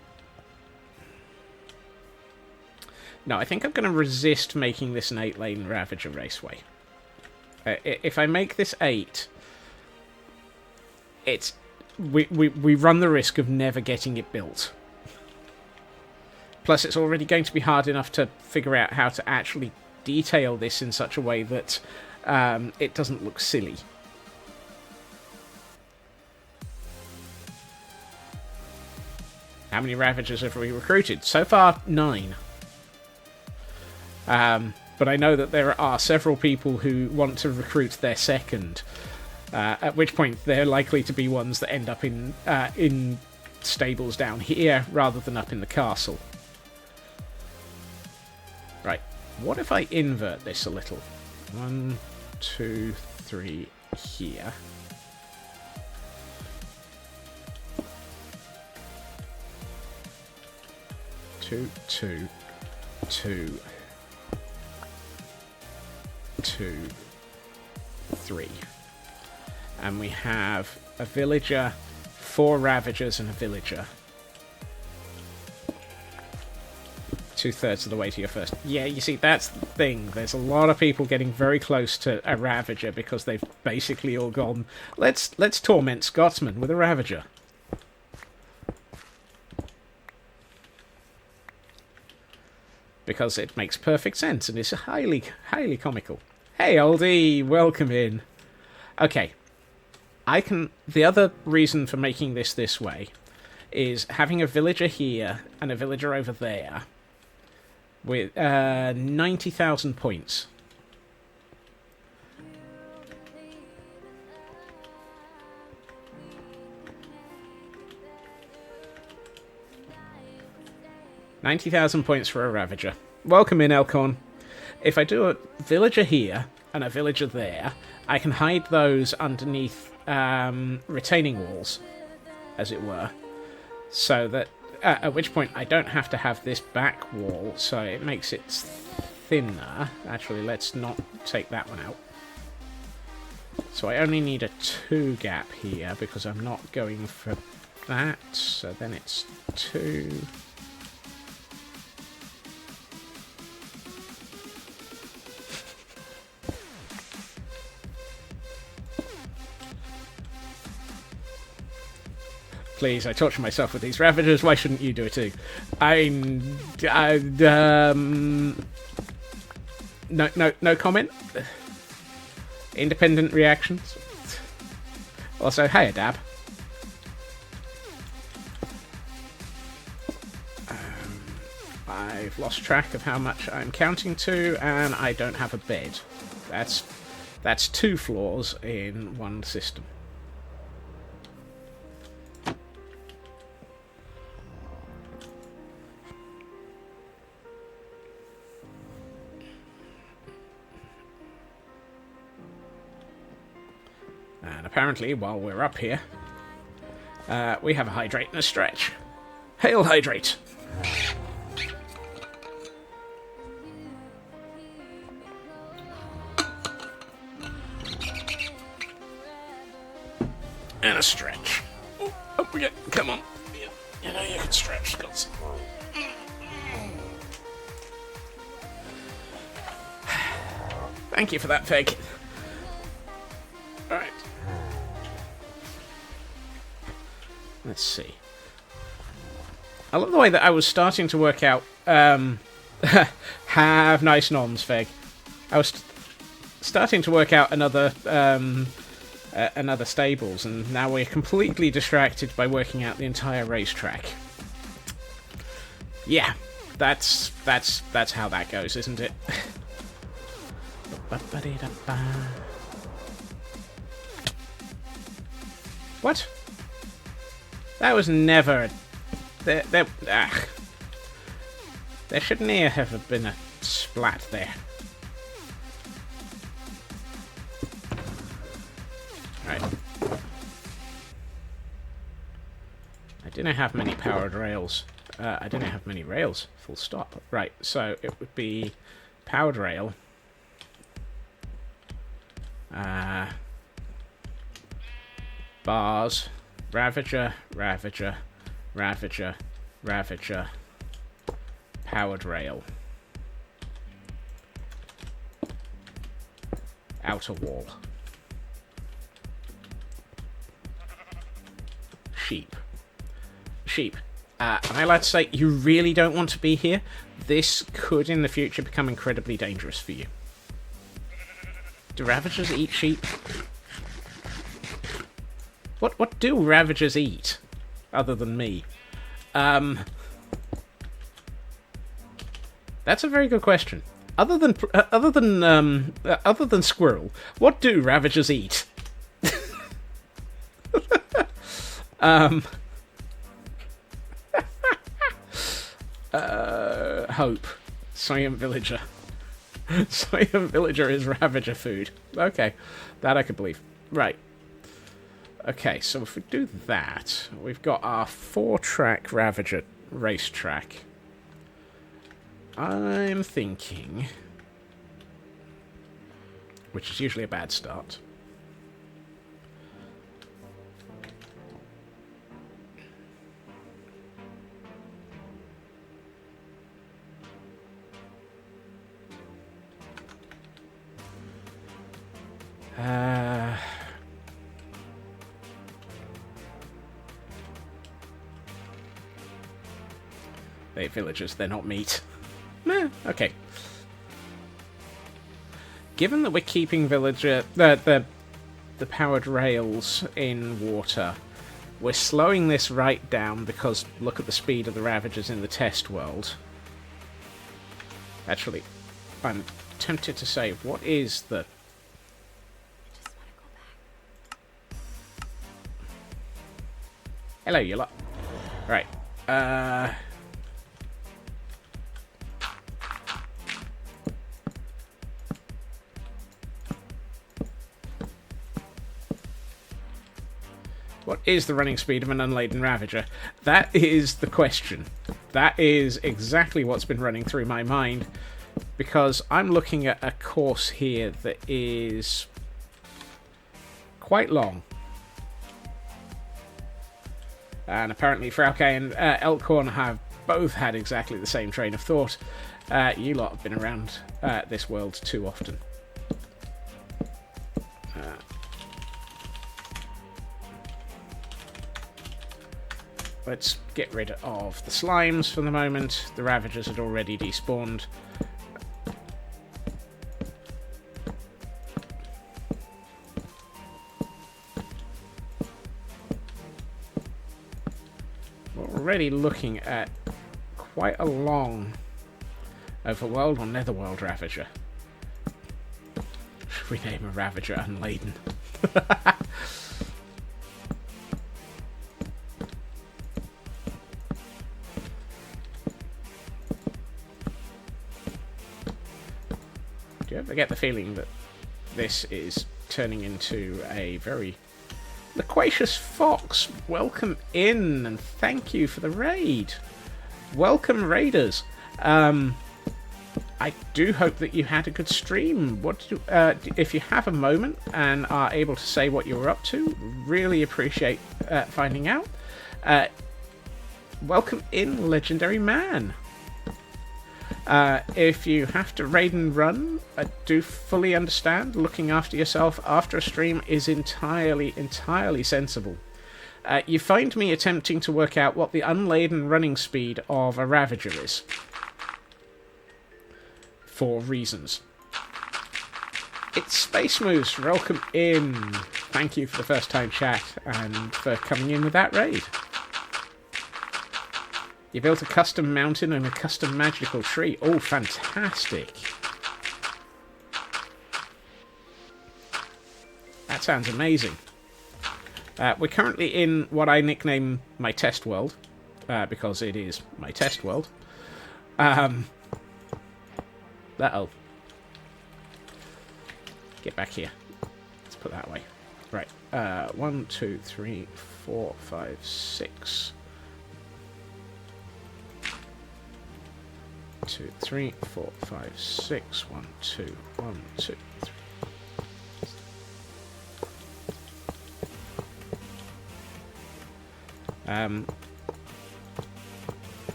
No, I think I'm going to resist making this an 8-lane Ravager raceway. If I make this 8, we run the risk of never getting it built. Plus, it's already going to be hard enough to figure out how to actually detail this in such a way that it doesn't look silly. How many Ravagers have we recruited? So far, 9. But I know that there are several people who want to recruit their second, at which point they're likely to be ones that end up in stables down here rather than up in the castle. Right. What if I invert this a little? 1, 2, 3 here. Two, 2, 3. And we have a villager, 4 Ravagers, and a villager. 2/3 of the way to your first. Yeah, you see, that's the thing. There's a lot of people getting very close to a Ravager because they've basically all gone, let's torment Scotsman with a Ravager. Because it makes perfect sense and is highly, highly comical. Hey, oldie, welcome in. Okay. The other reason for making this way is having a villager here and a villager over there with 90,000 points. $90,000 points for a Ravager. Welcome in, Elkhorn. If I do a villager here and a villager there, I can hide those underneath retaining walls, as it were, so that at which point I don't have to have this back wall, so it makes it thinner. Actually, let's not take that one out. So I only need a 2 gap here because I'm not going for that, so then it's 2... Please, I torture myself with these Ravagers. Why shouldn't you do it too? No comment. Independent reactions. Also, hey, Dab. I've lost track of how much I'm counting to, and I don't have a bed. That's 2 floors in one system. And apparently, while we're up here, we have a hydrate and a stretch. Hail, hydrate! And a stretch. Oh, up we go. Come on. You know you can stretch, Scott. Thank you for that, Fig. Alright. Let's see. I love the way that I was starting to work out... have nice noms, Fig. I was starting to work out another stables, and now we're completely distracted by working out the entire racetrack. Yeah, that's how that goes, isn't it? What? That was never... There shouldn't have been a splat there. Right. I didn't have many powered rails. I didn't have many rails, full stop. Right, so it would be powered rail. Bars. Ravager, Ravager, Ravager, Ravager. Powered rail. Outer wall. Sheep. Sheep. Am I allowed to say you really don't want to be here? This could in the future become incredibly dangerous for you. Do Ravagers eat sheep? What do Ravagers eat? Other than me? That's a very good question. Other than squirrel, what do Ravagers eat? Hope. Soyam Villager. Soyam Villager is Ravager food. Okay, that I could believe. Right. Okay, so if we do that, we've got our 4-track Ravager racetrack. I'm thinking... which is usually a bad start. They're villagers, they're not meat. Meh, okay. Given that we're keeping villager the powered rails in water, we're slowing this right down because look at the speed of the Ravagers in the test world. Actually, I'm tempted to say, what is the... Hello, you lot. Right. What is the running speed of an unladen Ravager? That is the question. That is exactly what's been running through my mind, because I'm looking at a course here that is quite long. And apparently Frauke and Elkhorn have both had exactly the same train of thought. You lot have been around this world too often. let's get rid of the slimes for the moment. The Ravagers had already despawned. We're already looking at quite a long overworld or netherworld Ravager. Should we name a Ravager Unladen? Do you ever get the feeling that this is turning into a very loquacious fox? Welcome in, and thank you for the raid. Welcome, raiders. I do hope that you had a good stream. If you have a moment and are able to say what you were up to, really appreciate finding out. Welcome in, Legendary Man. If you have to raid and run, I do fully understand. Looking after yourself after a stream is entirely sensible. You find me attempting to work out what the unladen running speed of a Ravager is. For reasons. It's Space Moose. Welcome in. Thank you for the first time chat and for coming in with that raid. You built a custom mountain and a custom magical tree. Oh, fantastic. That sounds amazing. We're currently in what I nickname my test world, because it is my test world. Uh-oh. Get back here. Let's put that away. Right. 1, 2, 3, 4, 5, 6. 2, 3, 4, 5, 6. 1, 2, 1, 2, 3.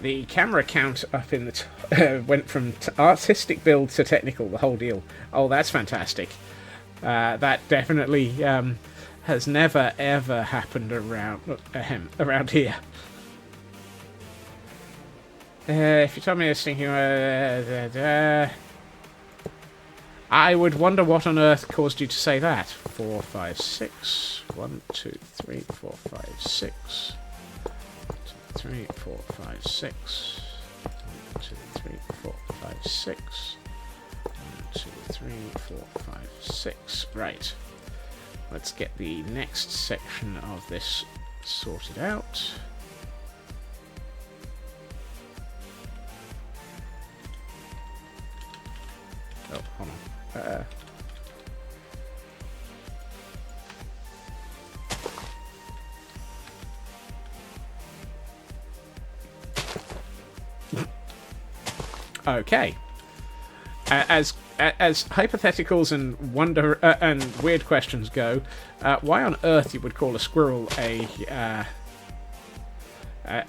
The camera count up in the went from artistic build to technical, the whole deal. Oh, that's fantastic. That definitely has never ever happened around here. If you told me this thinking, I would wonder what on earth caused you to say that. 4, 5, 6. 1, 2, 3, 4, 5, 6. 3, 4, 5, 6. 1, 2, 3, 4, 5, 6. 1, 2, 3, 4, 5, 6. Right. Let's get the next section of this sorted out. Oh, hold on. Okay. As hypotheticals and wonder and weird questions go, why on earth you would call a squirrel a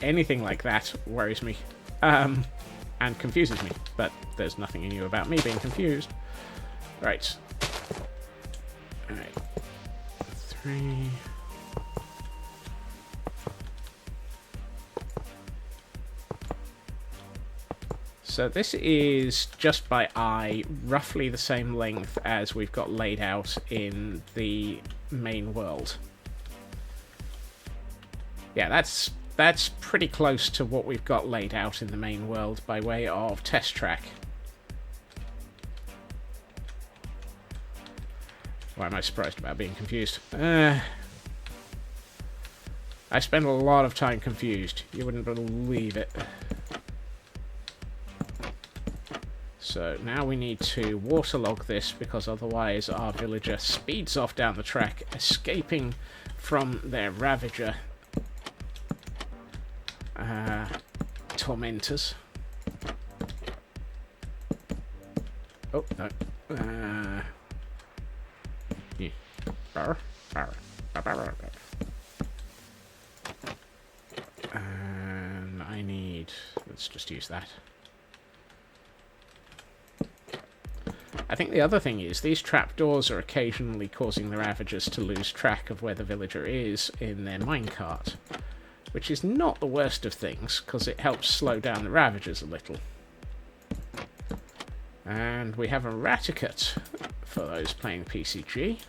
anything like that worries me, and confuses me. But there's nothing new about me being confused. Right. All right. 3. So this is, just by eye, roughly the same length as we've got laid out in the main world. Yeah, that's pretty close to what we've got laid out in the main world by way of test track. Why am I surprised about being confused? I spend a lot of time confused. You wouldn't believe it. So now we need to waterlog this, because otherwise our villager speeds off down the track, escaping from their Ravager tormentors. Oh, no. Yeah. And I need... let's just use that. I think the other thing is, these trapdoors are occasionally causing the Ravagers to lose track of where the villager is in their minecart. which is not the worst of things, because it helps slow down the Ravagers a little. And we have a Raticut for those playing PCG.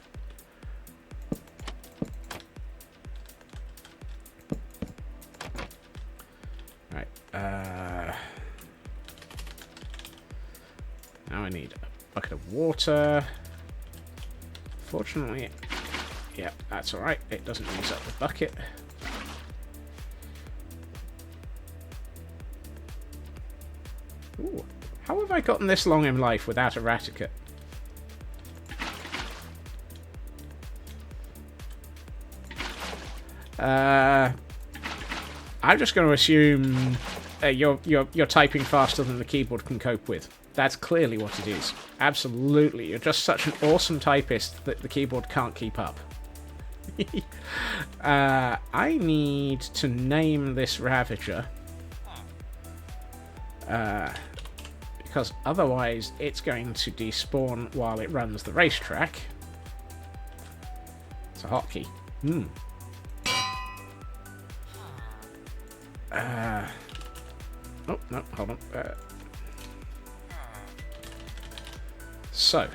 Right, now I need a bucket of water. Fortunately, yeah, that's alright. It doesn't use up the bucket. Ooh, how have I gotten this long in life without a Raticut? I'm just going to assume you're typing faster than the keyboard can cope with. That's clearly what it is. Absolutely. You're just such an awesome typist that the keyboard can't keep up. I need to name this Ravager. Because otherwise it's going to despawn while it runs the racetrack. It's a hotkey. Oh, no, hold on. So,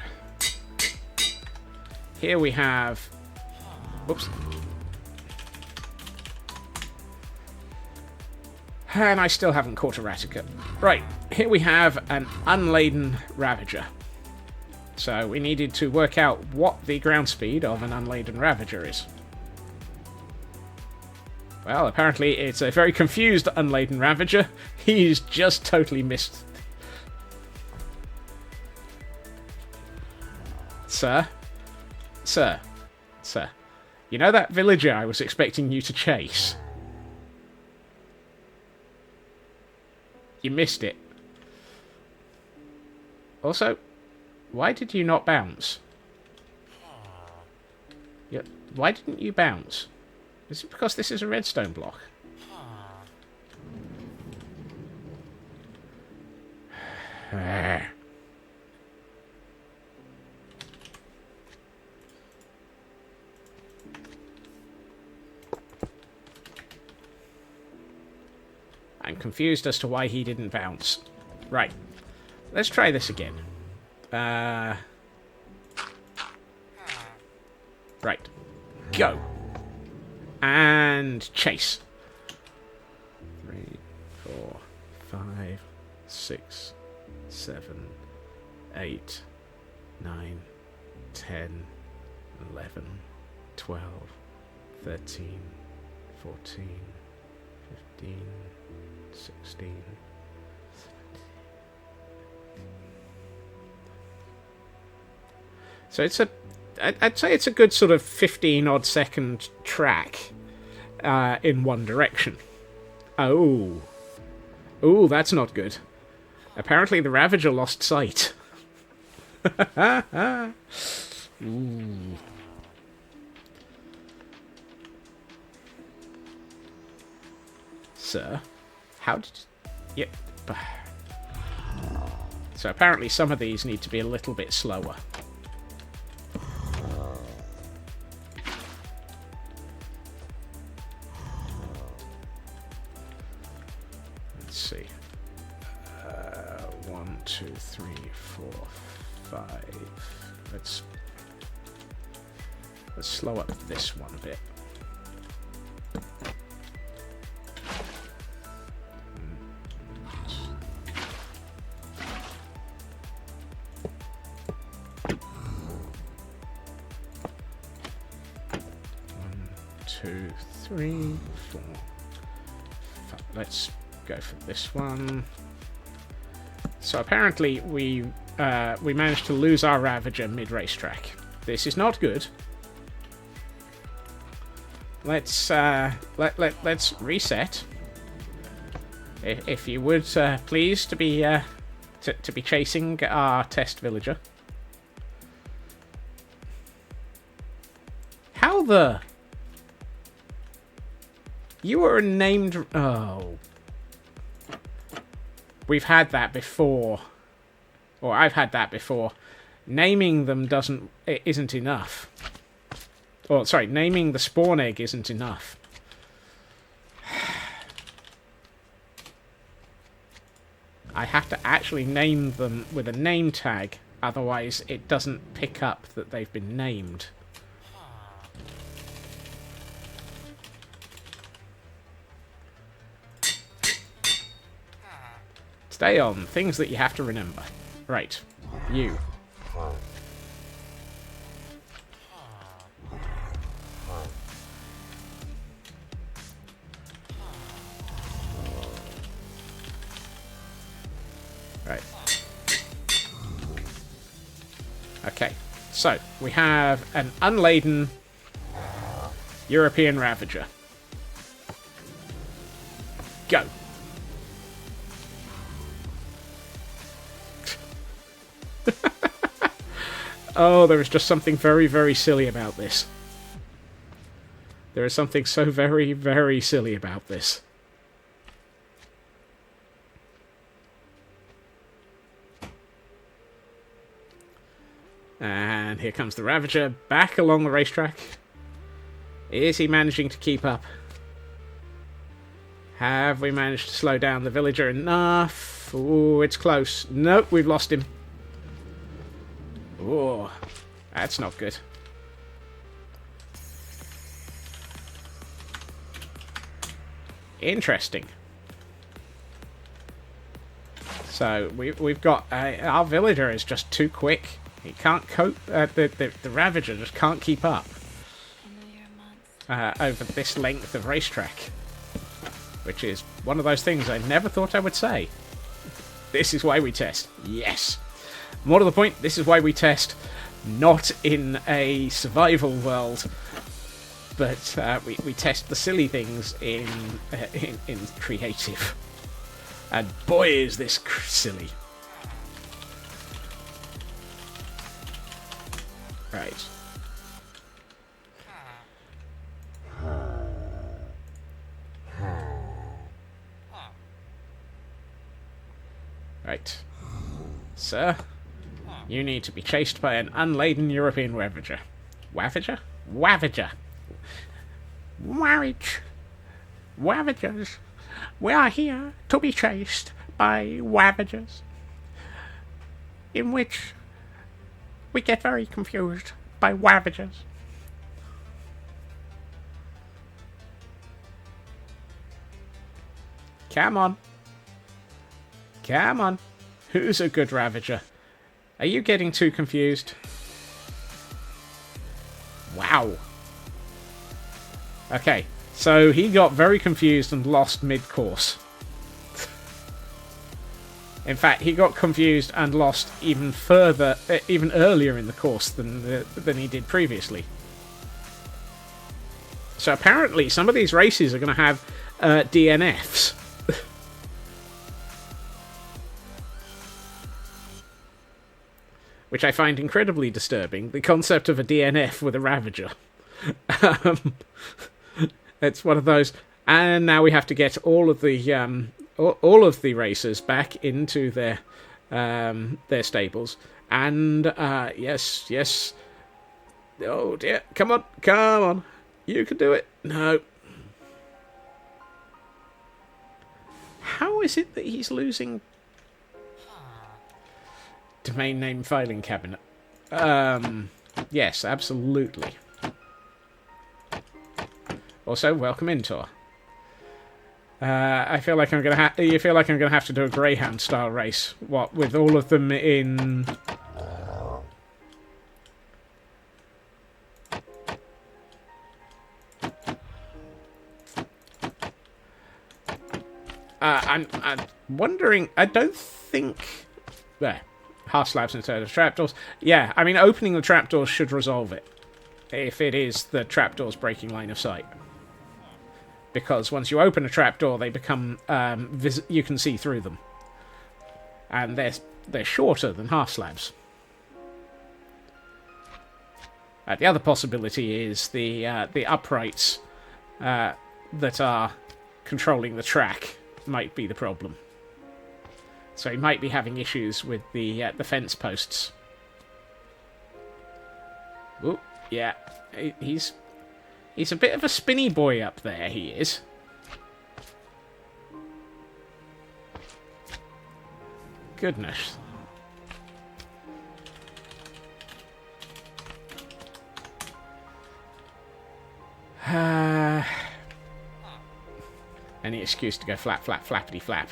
here we have... Whoops. And I still haven't caught a Raticut. Right, here we have an unladen Ravager. So we needed to work out what the ground speed of an unladen Ravager is. Well, apparently it's a very confused unladen Ravager. He's just totally missed. Sir? Sir? Sir? You know that villager I was expecting you to chase? You missed it. Also, why did you not bounce? Yeah, why didn't you bounce? Is it because this is a redstone block? I'm confused as to why he didn't bounce. Right. Let's try this again. Right. Go. And chase. 3, 4, 5, 6, 7, 8, 9, 10, 11, 12, 13, 14, 15, 16. So it's I'd say it's a good sort of 15-odd second track in one direction. Oh. Ooh, that's not good. Apparently the Ravager lost sight. Ooh. Sir, how did... Yep. So apparently some of these need to be a little bit slower. Let's see. 1, 2, 3, 4, 5. Let's slow up this one a bit. Two, 3, 4, 5. Let's go for this one. So apparently we managed to lose our Ravager mid-racetrack. This is not good. Let's let's reset. If you would please to be chasing our test villager. How the... You were a named... Oh. We've had that before. Or I've had that before. Naming them isn't enough. Or, sorry, naming the spawn egg isn't enough. I have to actually name them with a name tag, otherwise it doesn't pick up that they've been named. Stay on. Things that you have to remember. Right. You. Right. Okay. So, we have an unladen European Ravager. Go. Oh, there is just something very, very silly about this. There is something so very, very silly about this. And here comes the Ravager back along the racetrack. Is he managing to keep up? Have we managed to slow down the villager enough? Ooh, it's close. Nope, we've lost him. Oh, that's not good. Interesting. So we've got our villager is just too quick. He can't cope. The Ravager just can't keep up over this length of racetrack, which is one of those things I never thought I would say. This is why we test. Yes. More to the point, this is why we test not in a survival world, but we test the silly things in creative. And boy, is this silly. Right. Right. Sir, you need to be chased by an unladen European Ravager. Wavager? Wavager. Warwich. Ravagers. We are here to be chased by Ravagers, in which we get very confused by Ravagers. Come on. Come on. Who's a good Ravager? Are you getting too confused? Wow. Okay, so he got very confused and lost mid-course. In fact, he got confused and lost even further, even earlier in the course than he did previously. So apparently, some of these races are going to have DNFs. Which I find incredibly disturbing. The concept of a DNF with a Ravager. It's one of those. And now we have to get all of the racers back into their stables. And yes. Oh dear! Come on! You can do it. No. How is it that he's losing? Domain name filing cabinet. Yes, absolutely. Also, welcome Intor. I feel like I'm gonna you feel like I'm gonna have to do a Greyhound style race. What, with all of them in? I'm wondering. I don't think there. Half slabs instead of trapdoors. Yeah, I mean, opening the trapdoors should resolve it. If it is the trapdoors breaking line of sight. Because once you open a trapdoor, they become... you can see through them. And they're shorter than half slabs. The other possibility is the uprights that are controlling the track might be the problem. So he might be having issues with the fence posts. Ooh, yeah, he's a bit of a spinny boy up there. He is. goodness. Any excuse to go flap, flap, flappity, flap.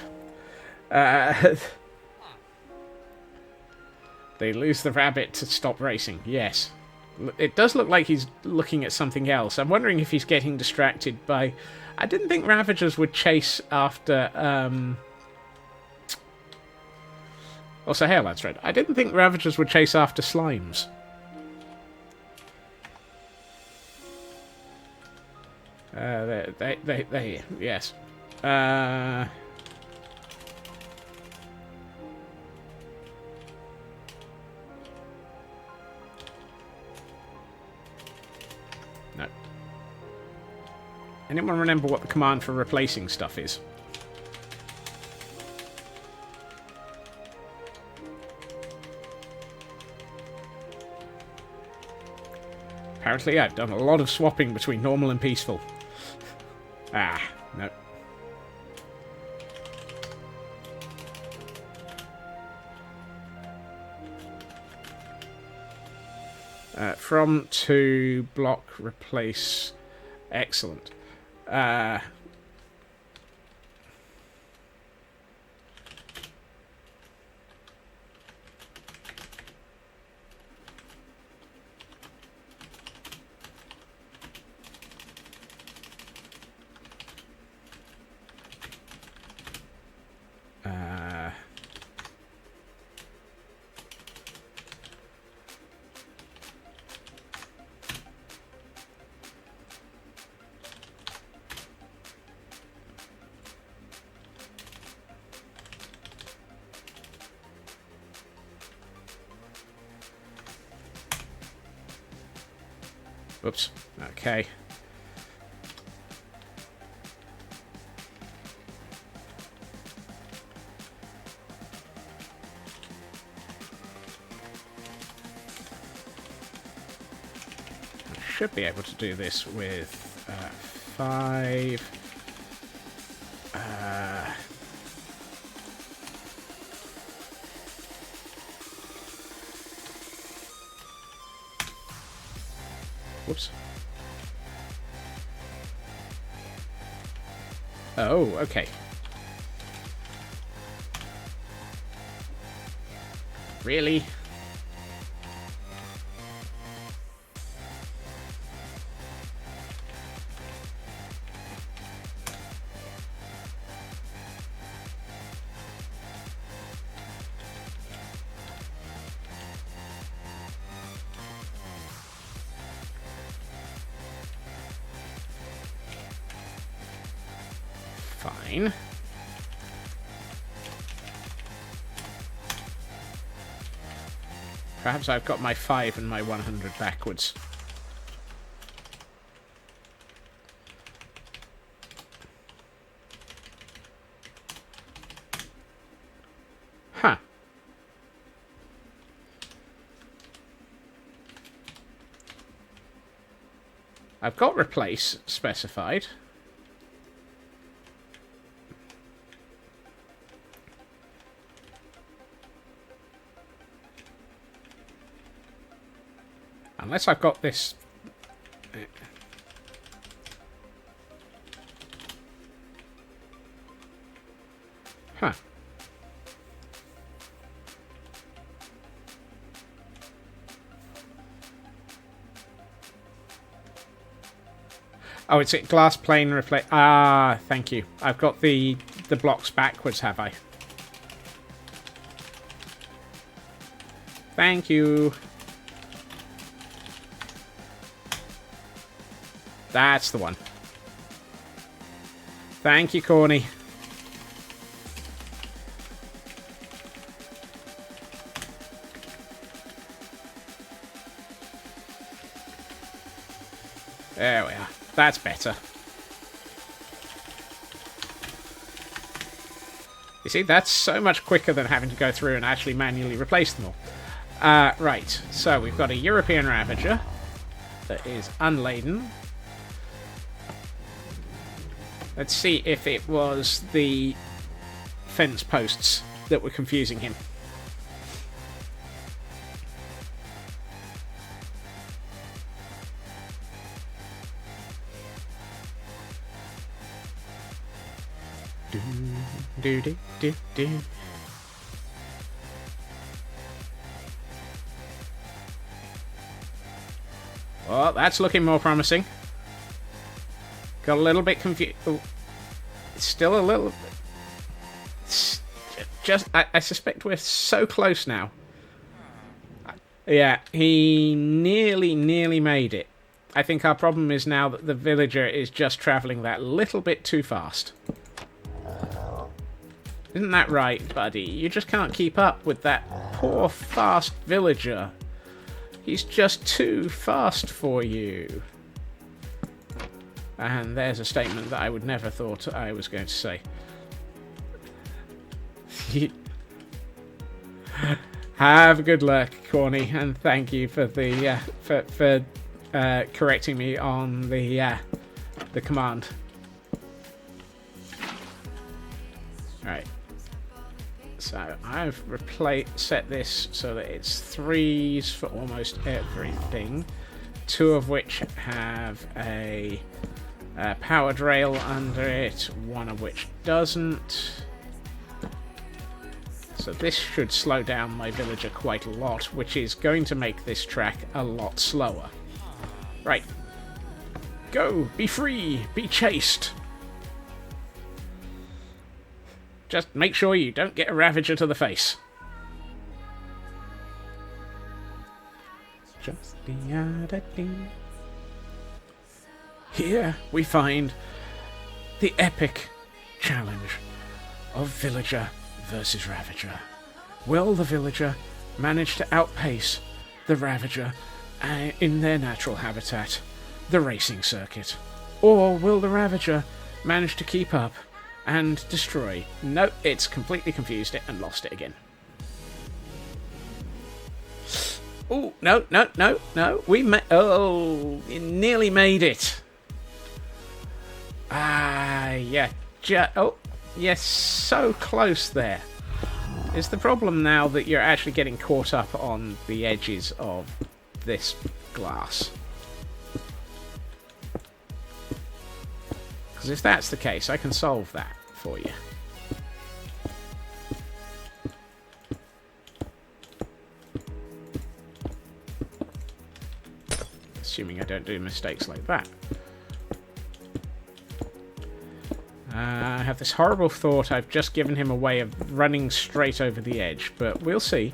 They lose the rabbit to stop racing. Yes. It does look like he's looking at something else. I'm wondering if he's getting distracted by... I didn't think Ravagers would chase after... Also, hey, that's right. I didn't think Ravagers would chase after slimes. They yes. No. Anyone remember what the command for replacing stuff is? Apparently, I've done a lot of swapping between normal and peaceful. Ah, no. From to block, replace. Excellent. Oops. Okay. I should be able to do this with 5. Whoops. Oh, okay. Really? Fine. Perhaps I've got my 5 and my 100 backwards. Huh. I've got replace specified. Unless I've got this... Huh. Oh, it's a glass plane replace... Ah, thank you. I've got the blocks backwards, have I? Thank you. That's the one. Thank you, Corny. There we are. That's better. You see, that's so much quicker than having to go through and actually manually replace them all. Right, so we've got a European Ravager that is unladen. Let's see if it was the fence posts. that were confusing him. Do, do, do, do. Well, that's looking more promising. Got a little bit confused. Oh, it's still a little. It's just, I suspect we're so close now. Yeah, he nearly made it. I think our problem is now that the villager is just travelling that little bit too fast. Isn't that right, buddy? You just can't keep up with that poor, fast villager. He's just too fast for you. And there's a statement that I would never thought I was going to say. Have good luck, Corny, and thank you for the for correcting me on the command. Right. So I've set this so that it's 3s for almost everything, 2 of which have a powered rail under it, 1 of which doesn't. So this should slow down my villager quite a lot, which is going to make this track a lot slower. Right. Go! Be free! Be chased! Just make sure you don't get a Ravager to the face. Just the other day. Here we find the epic challenge of Villager versus Ravager. Will the Villager manage to outpace the Ravager in their natural habitat, the racing circuit? Or will the Ravager manage to keep up and destroy? No, it's completely confused it and lost it again. Oh, no. You nearly made it. Yeah. Oh, yes, so close there. Is the problem now that you're actually getting caught up on the edges of this glass? Because if that's the case, I can solve that for you. Assuming I don't do mistakes like that. I have this horrible thought I've just given him a way of running straight over the edge, but we'll see.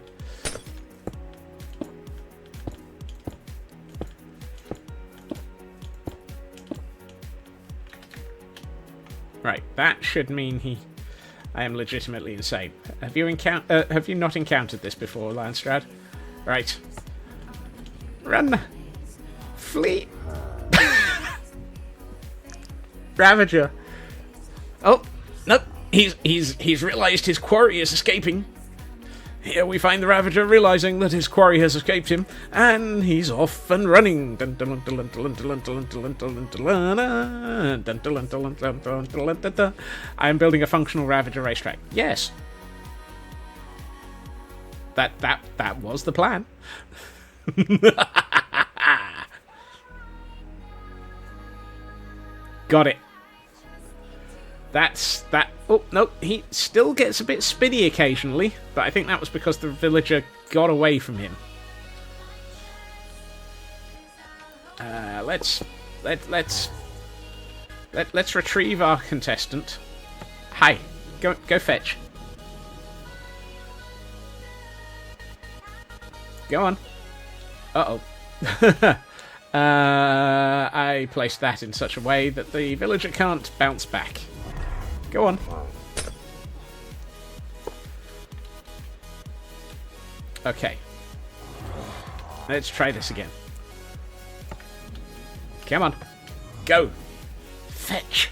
Right, that should mean I am legitimately insane. Have you not encountered this before, Landstrad? Right. Run! Flee! Ravager! Oh, nope. He's realised his quarry is escaping. Here we find the Ravager realising that his quarry has escaped him, and he's off and running. I'm building a functional Ravager racetrack. Yes. That was the plan. Got it. That's that. Oh, no, he still gets a bit spinny occasionally, but I think that was because the villager got away from him. Let's retrieve our contestant. Hi, go fetch. Go on. Uh-oh. I placed that in such a way that the villager can't bounce back. Go on. Okay. Let's try this again. Come on. Go. Fetch.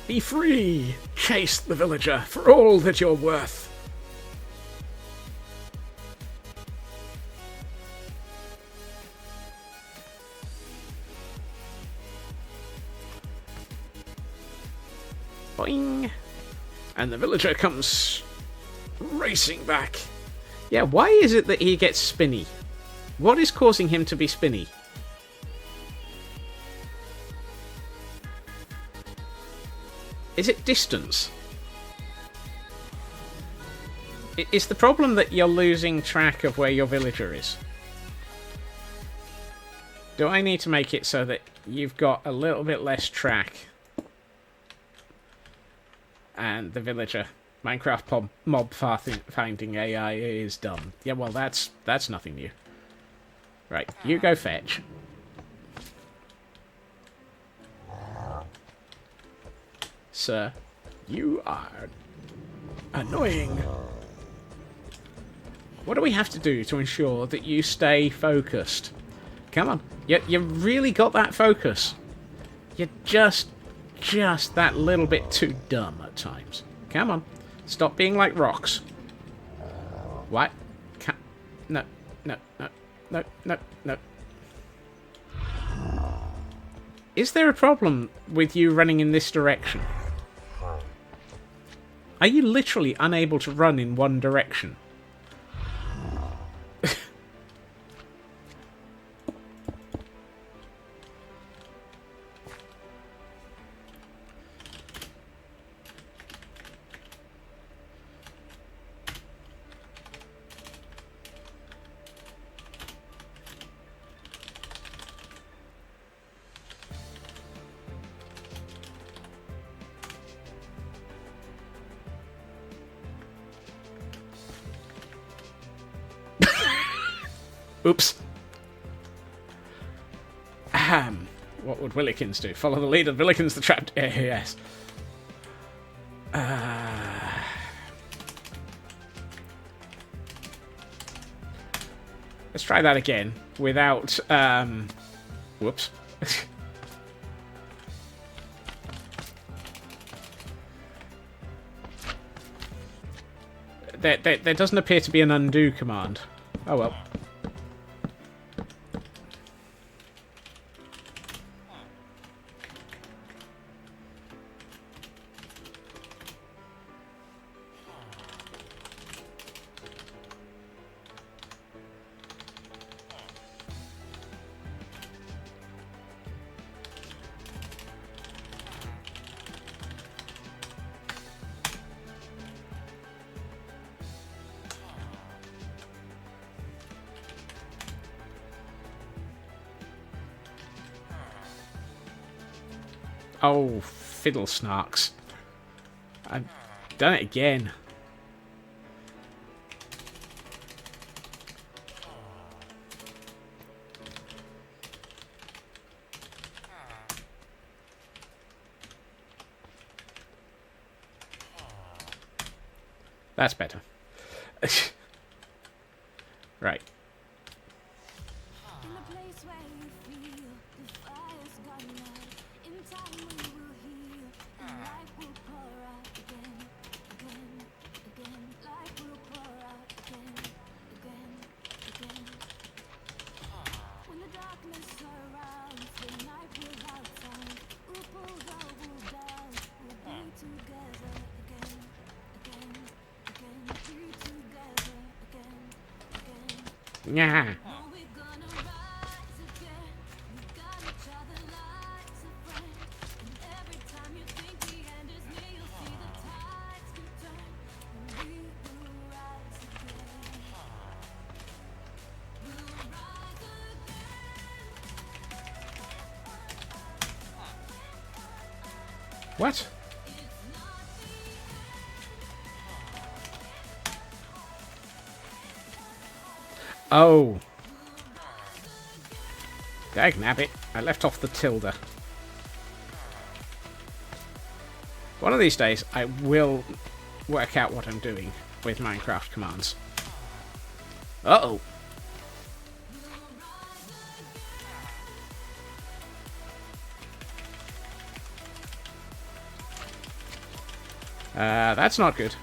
Be free. Chase the villager for all that you're worth. Boing. And the villager comes racing back. Yeah, why is it that he gets spinny? What is causing him to be spinny? Is it distance? Is the problem that you're losing track of where your villager is? Do I need to make it so that you've got a little bit less track? And the villager, Minecraft mob finding AI is done. Yeah, well, that's nothing new. Right, you go fetch. Sir, you are annoying. What do we have to do to ensure that you stay focused? Come on. You really got that focus. You're just that little bit too dumb at times. Come on. Stop being like rocks. What? No. Is there a problem with you running in this direction? Are you literally unable to run in one direction? Oops. Ahem. What would Willikins do? Follow the lead of Willikins the trapped... yes. Let's try that again without... whoops. There doesn't appear to be an undo command. Oh well. Oh, fiddle snarks. I've done it again. That's better. Right. Yeah. What? Oh. Dagnabbit. I left off the tilde. One of these days, I will work out what I'm doing with Minecraft commands. Uh-oh. That's not good.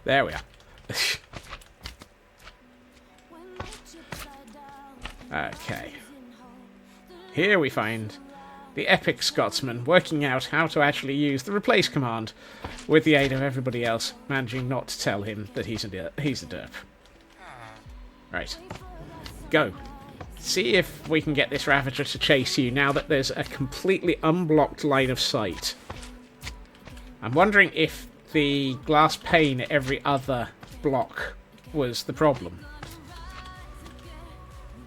There we are. Okay. Here we find the epic Scotsman working out how to actually use the replace command with the aid of everybody else, managing not to tell him that he's a derp. Right. Go. See if we can get this Ravager to chase you now that there's a completely unblocked line of sight. I'm wondering if the glass pane at every other block was the problem.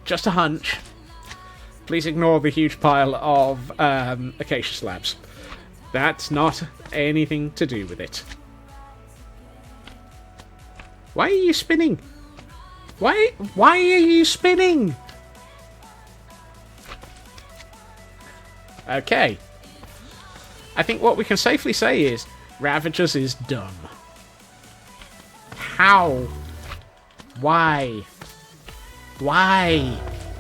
Just a hunch. Please ignore the huge pile of acacia slabs. That's not anything to do with it. Why are you spinning? Why are you spinning? Okay. I think what we can safely say is Ravagers is dumb. How? Why? Why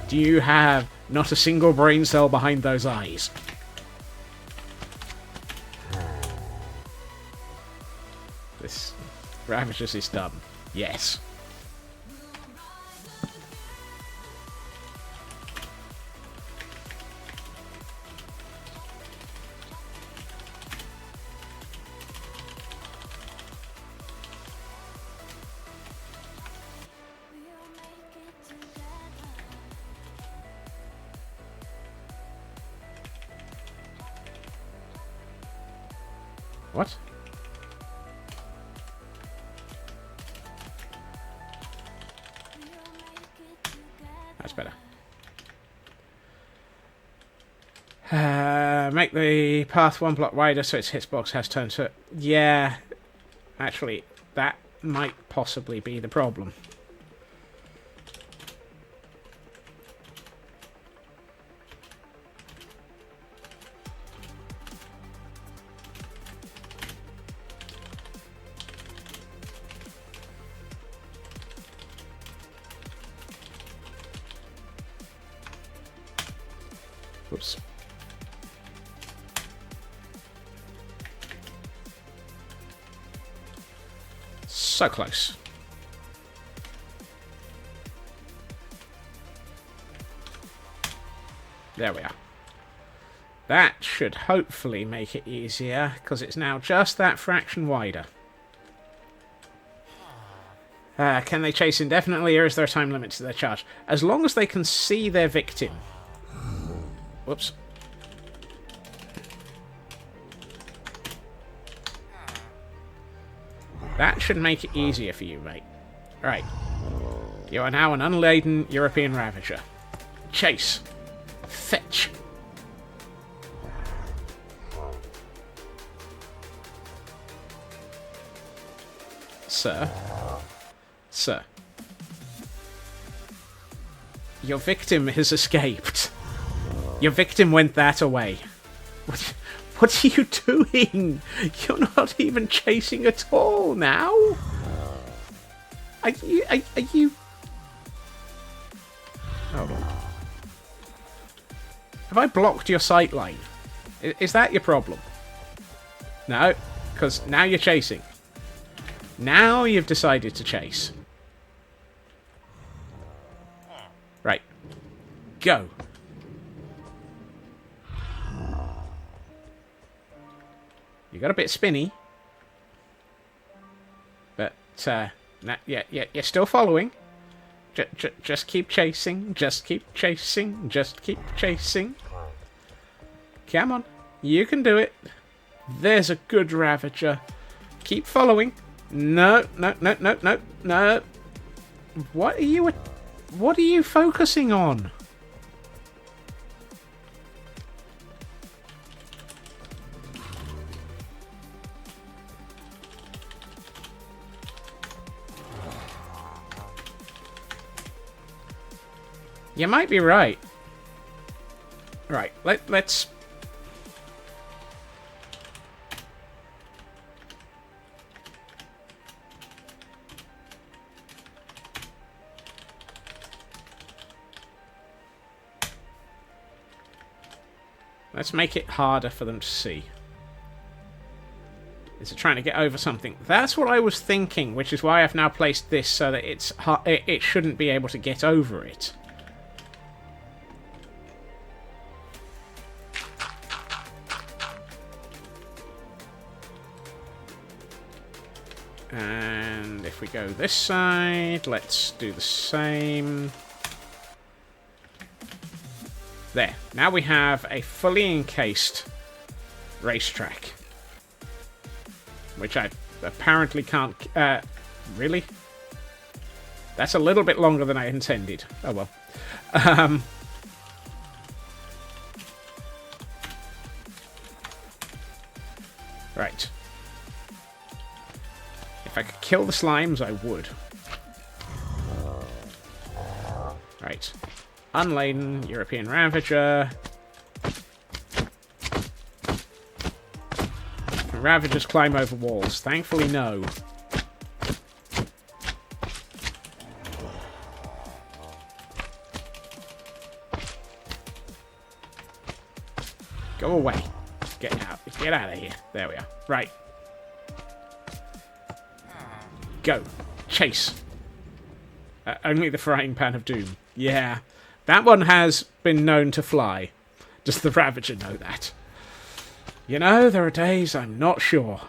do you have not a single brain cell behind those eyes? This Ravagers is dumb. Yes. What? That's better. Make the path one block wider so its hitbox has turned to... Yeah, actually, that might possibly be the problem. Whoops. So close. There we are. That should hopefully make it easier, because it's now just that fraction wider. Can they chase indefinitely, or is there a time limit to their charge? As long as they can see their victim. Whoops. That should make it easier for you, mate. Right. You are now an unladen European Ravager. Chase. Fetch. Sir. Sir. Your victim has escaped. Your victim went that away. What are you doing? You're not even chasing at all now. Are you? Hold on. Have I blocked your sight line? Is that your problem? No, because now you're chasing. Now you've decided to chase. Right. Go. You got a bit spinny, but yeah, you're still following. Just keep chasing. Just keep chasing. Just keep chasing. Come on, you can do it. There's a good Ravager. Keep following. No. What are you focusing on? You might be right. Right, let's... Let's make it harder for them to see. Is it trying to get over something? That's what I was thinking, which is why I've now placed this so that it shouldn't be able to get over it. And if we go this side, let's do the same. There. Now we have a fully encased racetrack. Which I apparently can't... really? That's a little bit longer than I intended. Oh well. Right. If I could kill the slimes, I would. Right. Unladen European Ravager. Can Ravagers climb over walls? Thankfully, no. Go away. Get out. Get out of here. There we are. Right. Go. Chase. Only the frying pan of doom. Yeah. That one has been known to fly. Does the Ravager know that? You know, there are days I'm not sure.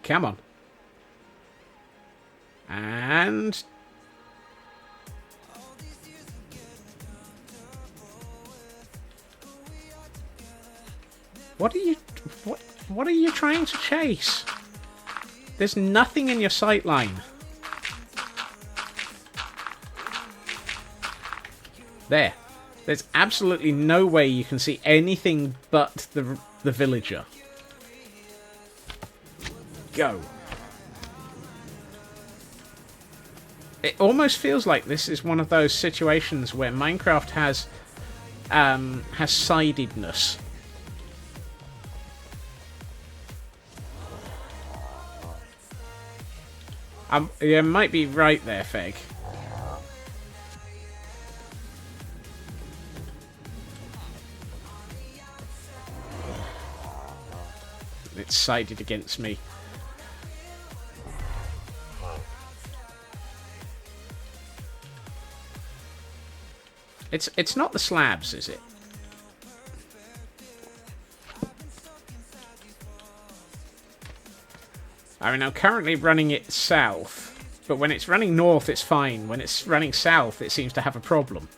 Come on. And... What are you trying to chase? There's nothing in your sight line. There. There's absolutely no way you can see anything but the villager. Go. It almost feels like this is one of those situations where Minecraft has sidedness. You might be right there, Feg. It's sided against me. It's not the slabs, is it? I mean, I'm currently running it south, but when it's running north, it's fine. When it's running south, it seems to have a problem.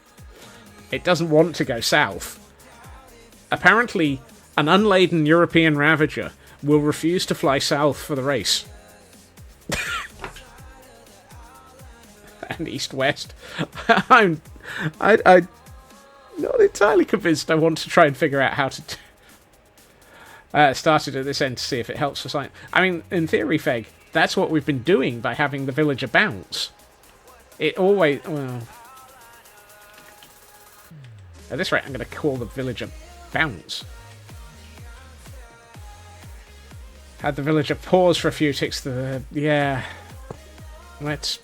It doesn't want to go south. Apparently, an unladen European Ravager will refuse to fly south for the race. And east-west. I'm not entirely convinced I want to try and figure out how to... started at this end to see if it helps for science. I mean, in theory, Feg, that's what we've been doing by having the villager bounce. It always... Well... At this rate, I'm going to call the villager bounce. Had the villager pause for a few ticks. Yeah. Let's...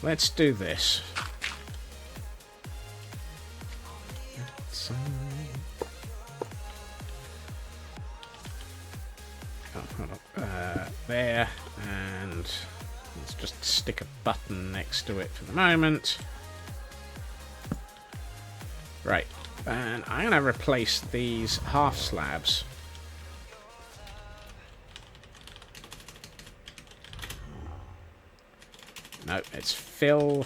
Let's do this. Oh, hold on. There, and let's just stick a button next to it for the moment. Right, and I'm going to replace these half slabs. No, it's fill.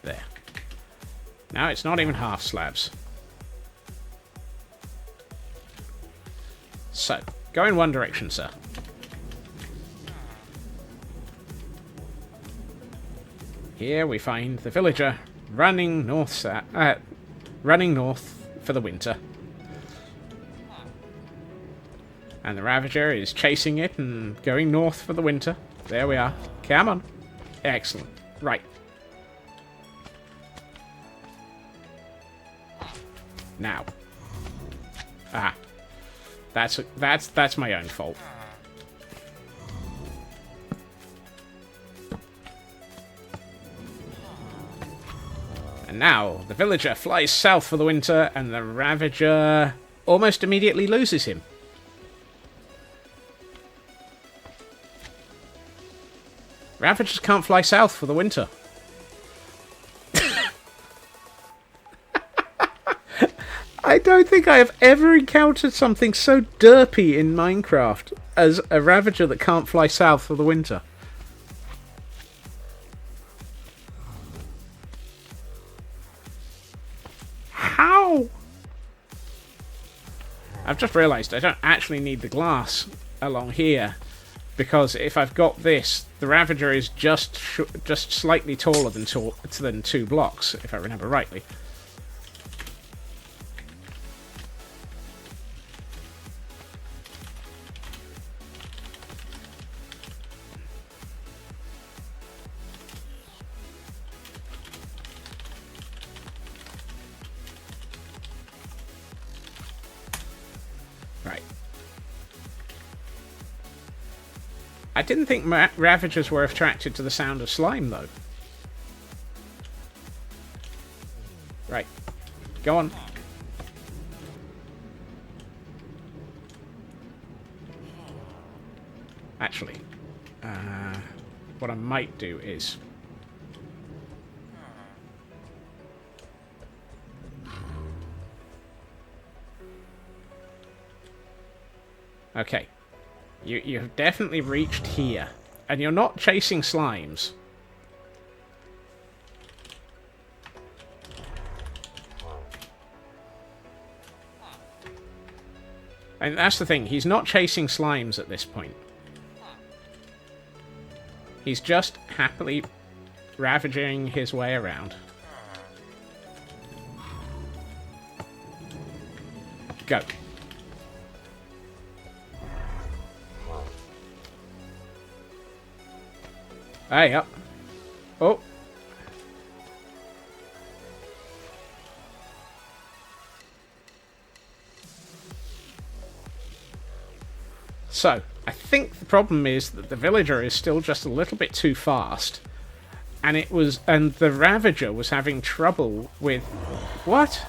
There. Now it's not even half slabs. So, go in one direction, sir. Here we find the villager running north for the winter. And the Ravager is chasing it and going north for the winter. There we are. Come on. Excellent. Right. Now. Ah. That's my own fault. And now the villager flies south for the winter, and the Ravager almost immediately loses him. Ravagers can't fly south for the winter. I don't think I have ever encountered something so derpy in Minecraft as a Ravager that can't fly south for the winter. How? I've just realised I don't actually need the glass along here, because if I've got this, the Ravager is just slightly taller than 2 blocks, if I remember rightly. Right. I didn't think Ravagers were attracted to the sound of slime, though. Right. Go on. Actually, what I might do is... Okay. You have definitely reached here. And you're not chasing slimes. And that's the thing. He's not chasing slimes at this point. He's just happily ravaging his way around. Go. Hey, up. Oh. So, I think the problem is that the villager is still just a little bit too fast. And the Ravager was having trouble with... What?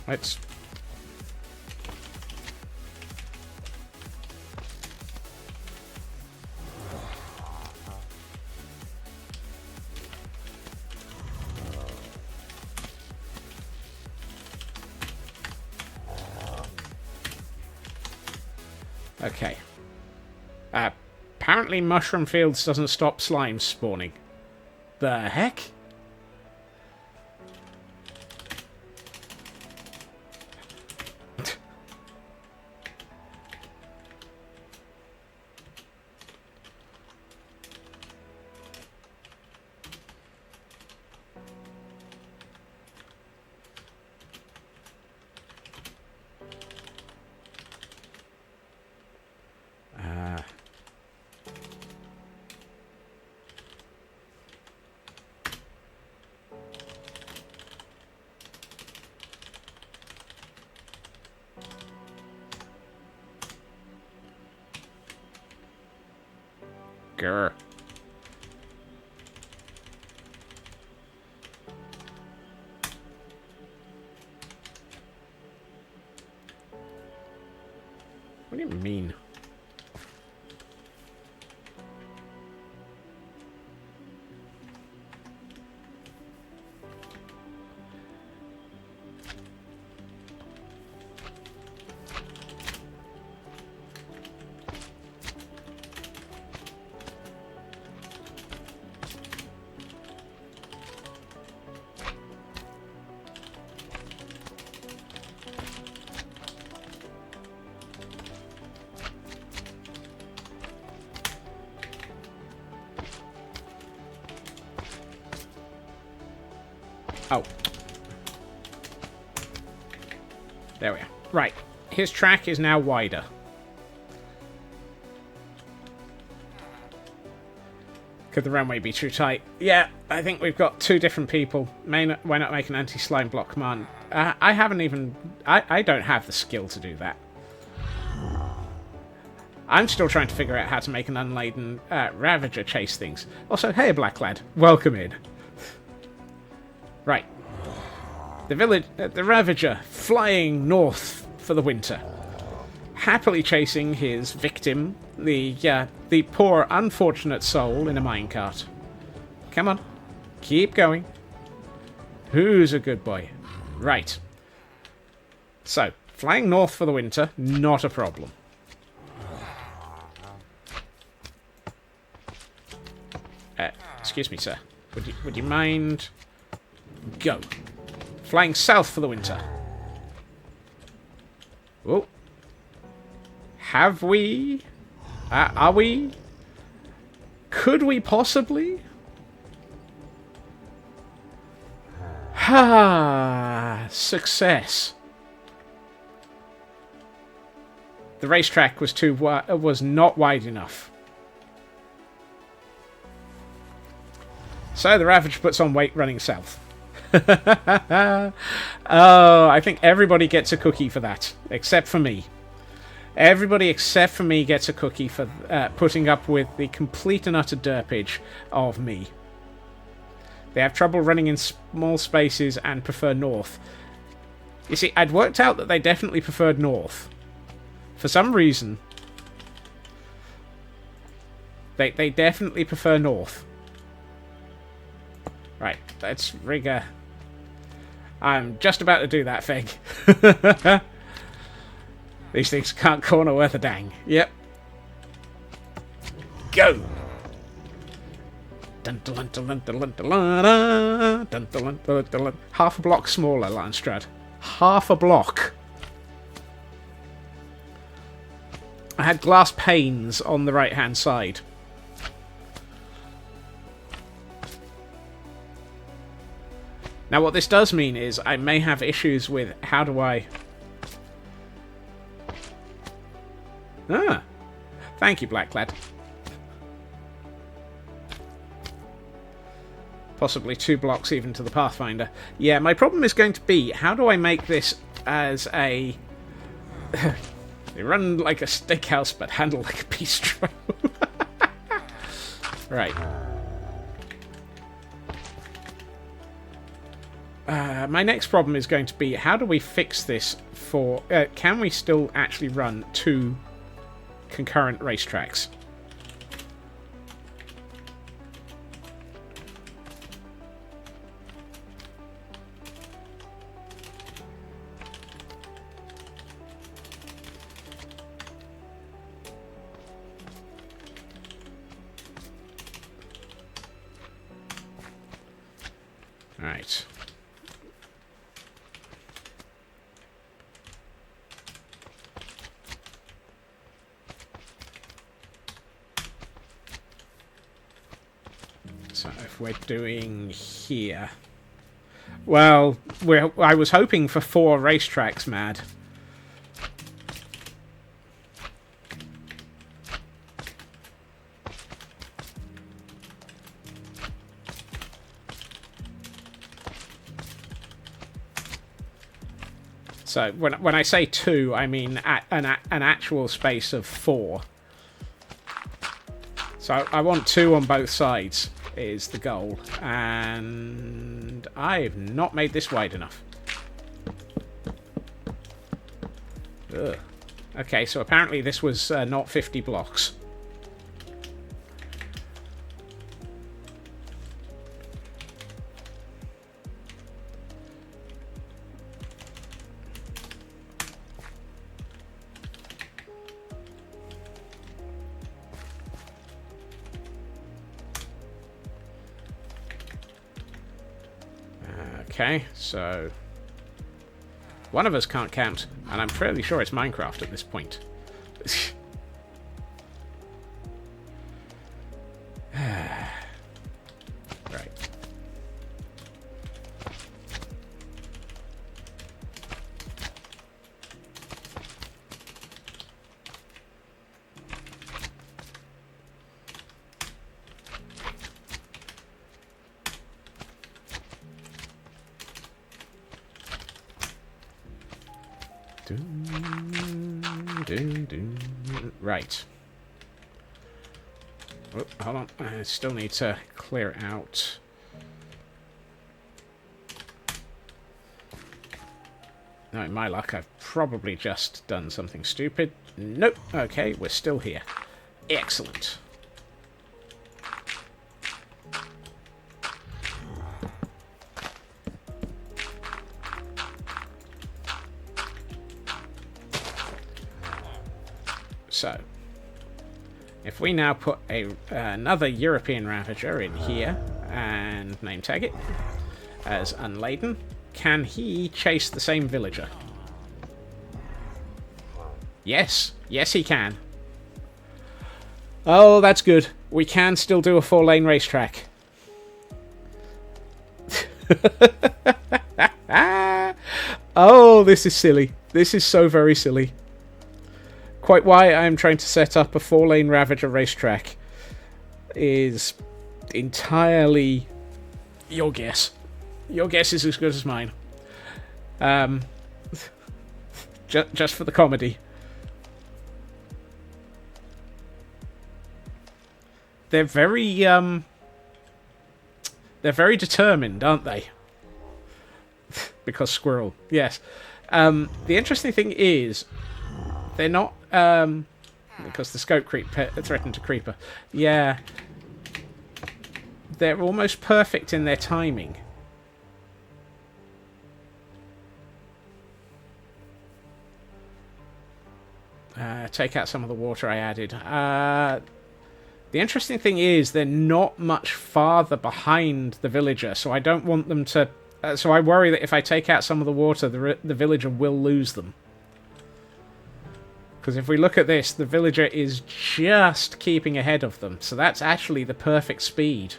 Let's... Okay. Apparently Mushroom Fields doesn't stop slimes spawning. The heck? Grr. What do you mean? Oh. There we are. Right. His track is now wider. Could the runway be too tight? Yeah, I think we've got two different people. Why not make an anti-slime block command? I haven't even... I don't have the skill to do that. I'm still trying to figure out how to make an unladen Ravager chase things. Also, hey, Black Lad. Welcome in. Right. The Ravager flying north for the winter. Happily chasing his victim, the poor, unfortunate soul in a minecart. Come on. Keep going. Who's a good boy? Right. So, flying north for the winter, not a problem. Excuse me, sir. Would you mind... Go. Flying south for the winter. Oh. Have we? Are we? Could we possibly? Ha! Success. The racetrack was not wide enough. So the Ravager puts on weight running south. Oh, I think everybody gets a cookie for that, except for me. Everybody except for me gets a cookie for putting up with the complete and utter derpage of me. They have trouble running in small spaces and prefer north. You see, I'd worked out that they definitely preferred north. For some reason. They definitely prefer north. Right, let's rig a... I'm just about to do that, Fig. These things can't corner worth a dang. Yep. Go! Half a block smaller, Landstrad. Half a block. I had glass panes on the right-hand side. Now, what this does mean is I may have issues with how do I... Ah. Thank you, Black Lad. Possibly 2 blocks even to the Pathfinder. Yeah, my problem is going to be, how do I make this as a... They run like a steakhouse, but handle like a bistro. Right. My next problem is going to be, how do we fix this for... can we still actually run 2 concurrent racetracks? Right. So if we're doing here... Well, I was hoping for 4 racetracks, Mad. So when I say 2, I mean an actual space of 4. So I want 2 on both sides is the goal, and I've not made this wide enough. Ugh. Okay, so apparently this was not 50 blocks. Okay, so one of us can't count, and I'm fairly sure it's Minecraft at this point. Right. Right. Oh, hold on. I still need to clear it out. No, in my luck, I've probably just done something stupid. Nope. Okay, we're still here. Excellent. So, if we now put another European Ravager in here and name tag it as unladen, can he chase the same villager? Yes. Yes, he can. Oh, that's good. We can still do a 4-lane racetrack. Oh, this is silly. This is so very silly. Quite why I am trying to set up a 4-lane Ravager racetrack is entirely your guess. Your guess is as good as mine. Just for the comedy. They're very determined, aren't they? Because squirrel, yes. The interesting thing is, they're not, because the scope creep threatened to creeper. Yeah. They're almost perfect in their timing. Take out some of the water I added. The interesting thing is, they're not much farther behind the villager, so I don't want them to... so I worry that if I take out some of the water, the villager will lose them. Because if we look at this, the villager is just keeping ahead of them. So that's actually the perfect speed.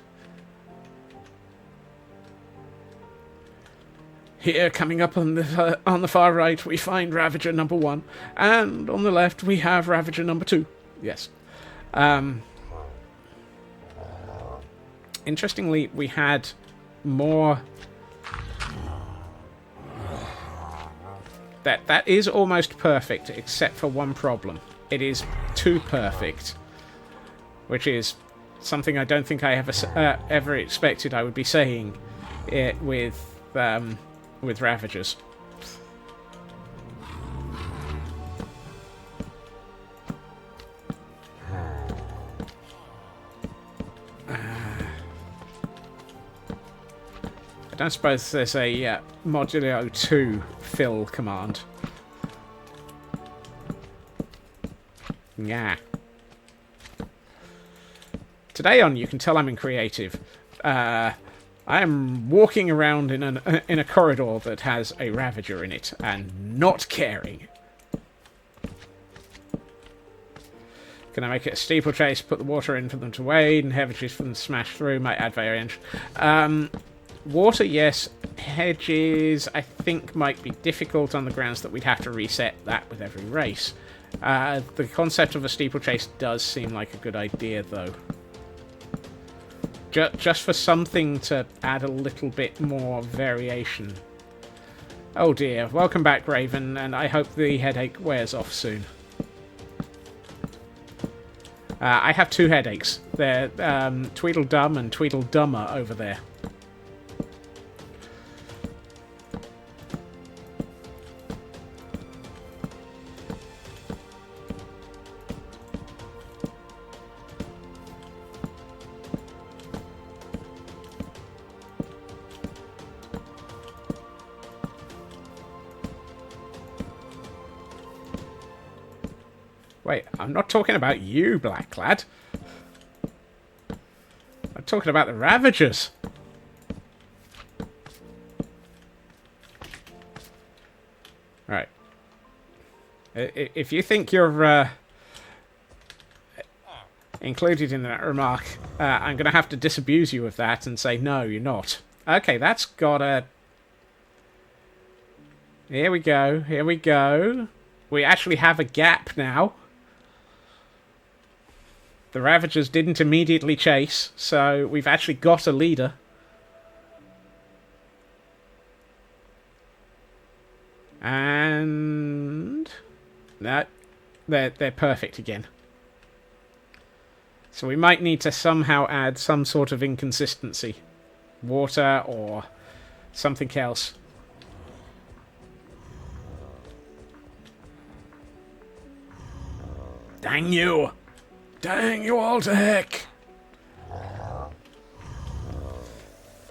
Here, coming up on the far right, we find Ravager number 1. And on the left, we have Ravager number 2. Yes. Interestingly, we had more... That is almost perfect, except for one problem. It is too perfect. Which is something I don't think I ever expected I would be saying it with Ravagers. I don't suppose there's a modulo 2 fill command. Yeah. Today on, you can tell I'm in creative. I am walking around in a corridor that has a Ravager in it, and not caring. Can I make it a steeplechase, put the water in for them to wade, and hedges for them to smash through? Might add variation. Water, yes. Hedges, I think, might be difficult on the grounds that we'd have to reset that with every race. The concept of a steeplechase does seem like a good idea, though. Just for something to add a little bit more variation. Oh dear. Welcome back, Raven, and I hope the headache wears off soon. I have 2 headaches. They're Tweedledum and Tweedledummer over there. Wait, I'm not talking about you, Black Lad. I'm talking about the Ravagers. Right. If you think you're included in that remark, I'm going to have to disabuse you of that and say, no, you're not. Okay, that's got a... Here we go, here we go. We actually have a gap now. The Ravagers didn't immediately chase, so we've actually got a leader. And No, they're perfect again. So we might need to somehow add some sort of inconsistency. Water or something else. Dang you! Dang you all to heck!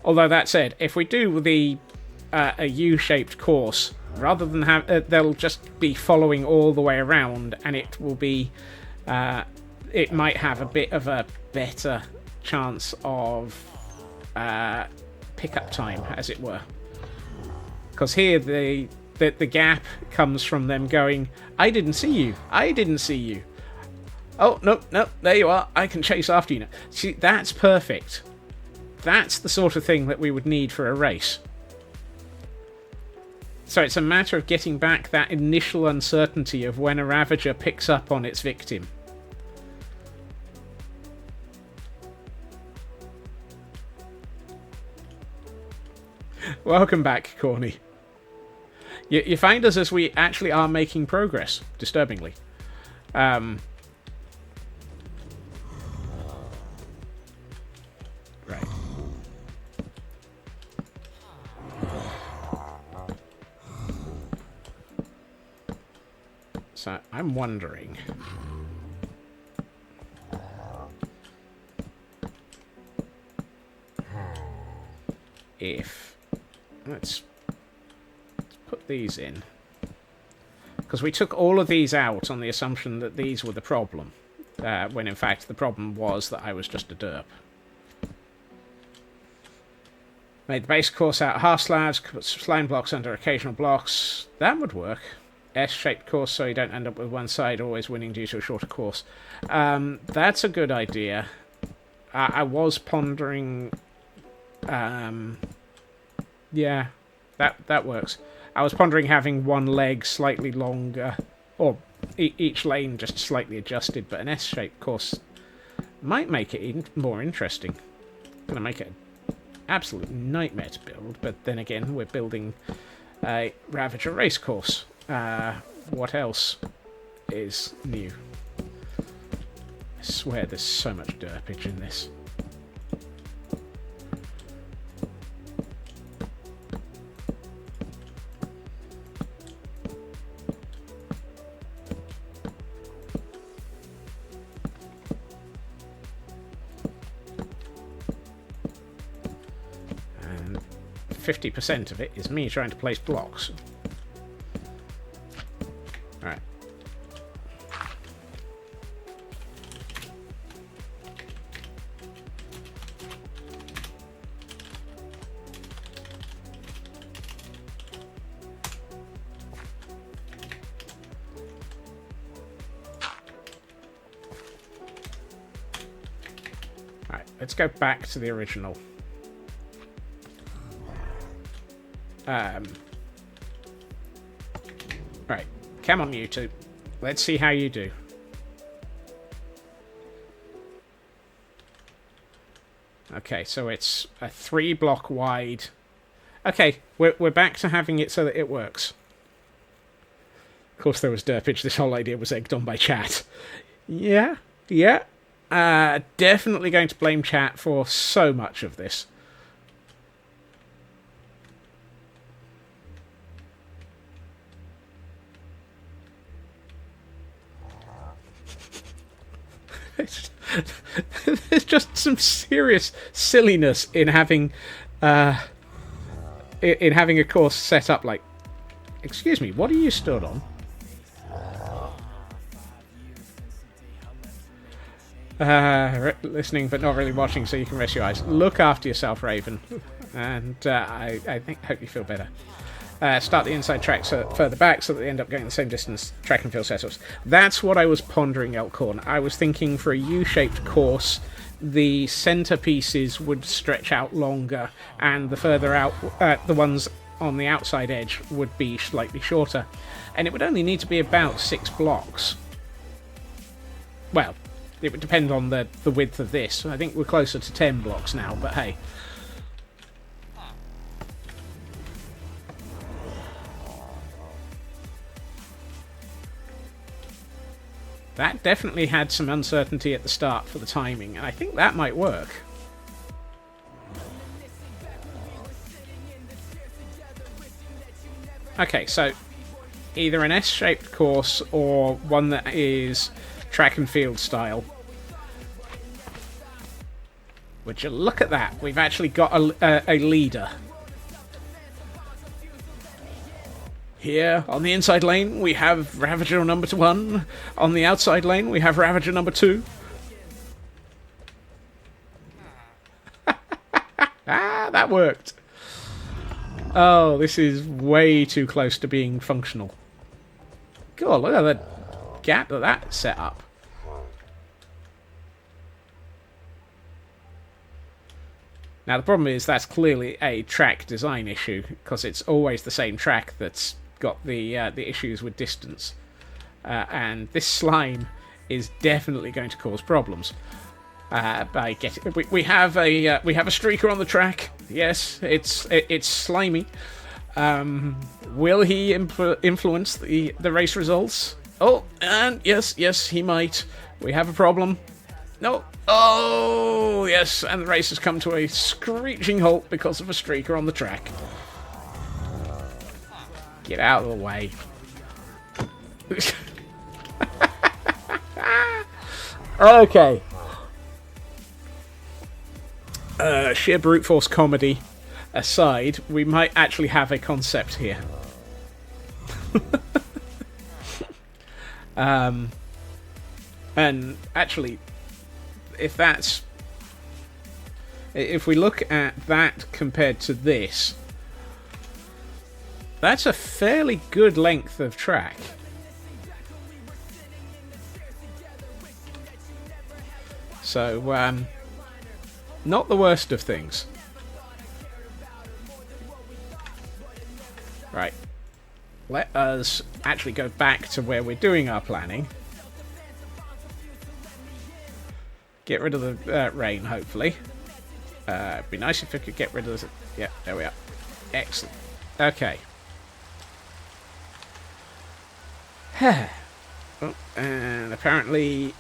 Although that said, if we do the a U-shaped course, rather than have they'll just be following all the way around, and it will be it might have a bit of a better chance of pickup time, as it were. Because here the gap comes from them going, I didn't see you, I didn't see you. Oh, no, there you are, I can chase after you now. See, that's perfect. That's the sort of thing that we would need for a race. So it's a matter of getting back that initial uncertainty of when a Ravager picks up on its victim. Welcome back, Corny. You find us as we actually are making progress, disturbingly. Right. So I'm wondering if let's put these in, because we took all of these out on the assumption that these were the problem, when in fact the problem was that I was just a derp. Made the base course out of half slabs, put slime blocks under occasional blocks. That would work. S-shaped course so you don't end up with one side always winning due to a shorter course. That's a good idea. I was pondering... yeah, that works. I was pondering having one leg slightly longer, or each lane just slightly adjusted, but an S-shaped course might make it more interesting. Gonna make it an absolute nightmare to build, but then again, we're building a Ravager race course. What else is new? I swear there's so much derpage in this. And 50% of it is me trying to place blocks. Alright. Alright, let's go back to the original. Right. Come on, you two. Let's see how you do. Okay, so it's a 3-block wide. Okay, we're back to having it so that it works. Of course, there was derpage. This whole idea was egged on by chat. Yeah. Definitely going to blame chat for so much of this. There's just some serious silliness in having a course set up like... Excuse me, what are you stood on? Listening but not really watching, so you can rest your eyes. Look after yourself, Raven, and I hope you feel better. Start the inside tracks further back so that they end up going the same distance. Track and field setups. That's what I was pondering, Elkhorn. I was thinking for a U-shaped course, the centerpieces would stretch out longer, and the further out, the ones on the outside edge would be slightly shorter. And it would only need to be about 6 blocks. Well, it would depend on the width of this. I think we're closer to 10 blocks now, but hey. That definitely had some uncertainty at the start for the timing, and I think that might work. Okay, so either an S-shaped course or one that is track and field style. Would you look at that? We've actually got a leader. Here, on the inside lane, we have Ravager number 1. On the outside lane, we have Ravager number 2. That worked. Oh, this is way too close to being functional. God, look at the gap that set up. Now, the problem is that's clearly a track design issue, because it's always the same track that's got the issues with distance. And this slime is definitely going to cause problems. By getting, we have a streaker on the track. Yes, it's slimy. Will he influence the race results? Oh, and yes, he might. We have a problem. No. Oh, yes, and the race has come to a screeching halt because of a streaker on the track. Get out of the way. Okay. Sheer brute force comedy aside, we might actually have a concept here. And actually, if we look at that compared to this, that's a fairly good length of track. So, not the worst of things. Right. Let us actually go back to where we're doing our planning. Get rid of the rain, hopefully. It'd be nice if we could get rid of the... Yeah, there we are. Excellent. Okay. Oh, and apparently...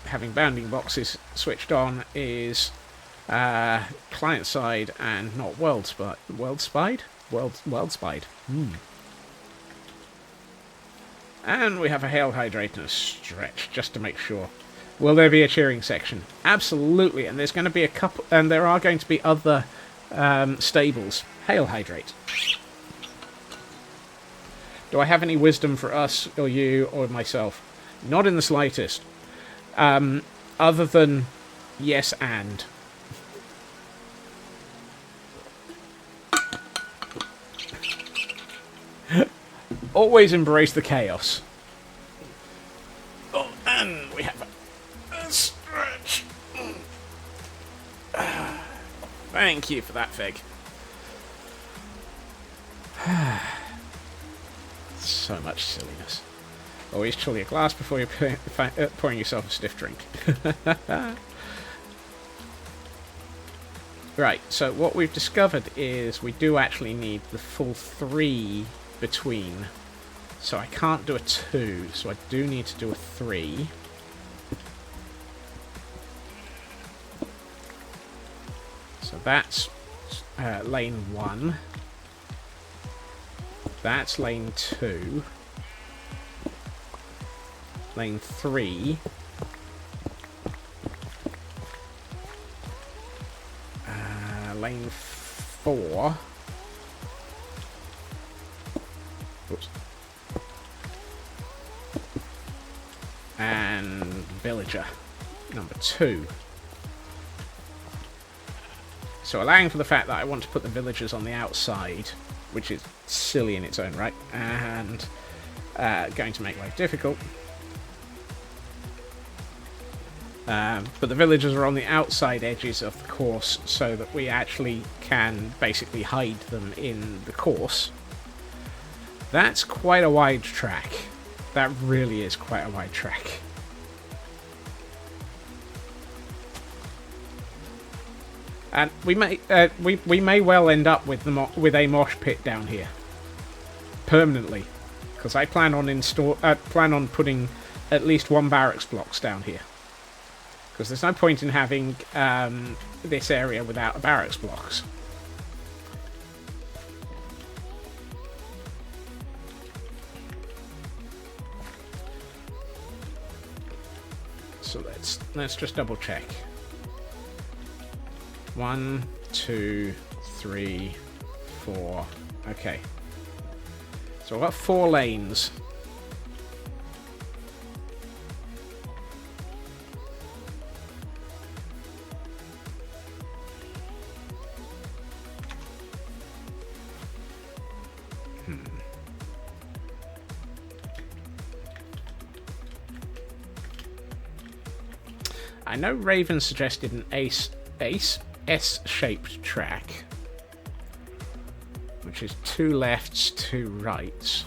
having bounding boxes switched on is client side and not world spied. World spied? World spied. And we have a hail hydrate and a stretch just to make sure. Will there be a cheering section? Absolutely, and there's going to be a couple, and there are going to be other stables. Hail hydrate. Do I have any wisdom for us or you or myself? Not in the slightest. Other than yes and. Always embrace the chaos. Oh, and we have a stretch. Thank you for that, Fig. So much silliness. Always chill your glass before you're pouring yourself a stiff drink. Right, so what we've discovered is we do actually need the full 3 between. So I can't do a 2, so I do need to do a 3. So that's lane 1. That's lane 2. Lane 3. Lane 4. Oops. And villager number 2. So allowing for the fact that I want to put the villagers on the outside, which is silly in its own right, and going to make life difficult. But the villagers are on the outside edges of the course so that we actually can basically hide them in the course. That's quite a wide track. That really is quite a wide track. And we may well end up with a mosh pit down here. Permanently. Because I plan on putting at least one barracks blocks down here. Because there's no point in having this area without barracks blocks. So let's just double check. 1, 2, 3, 4. Okay. So I've got 4 lanes. I know Raven suggested an S-shaped track, which is 2 lefts, 2 rights.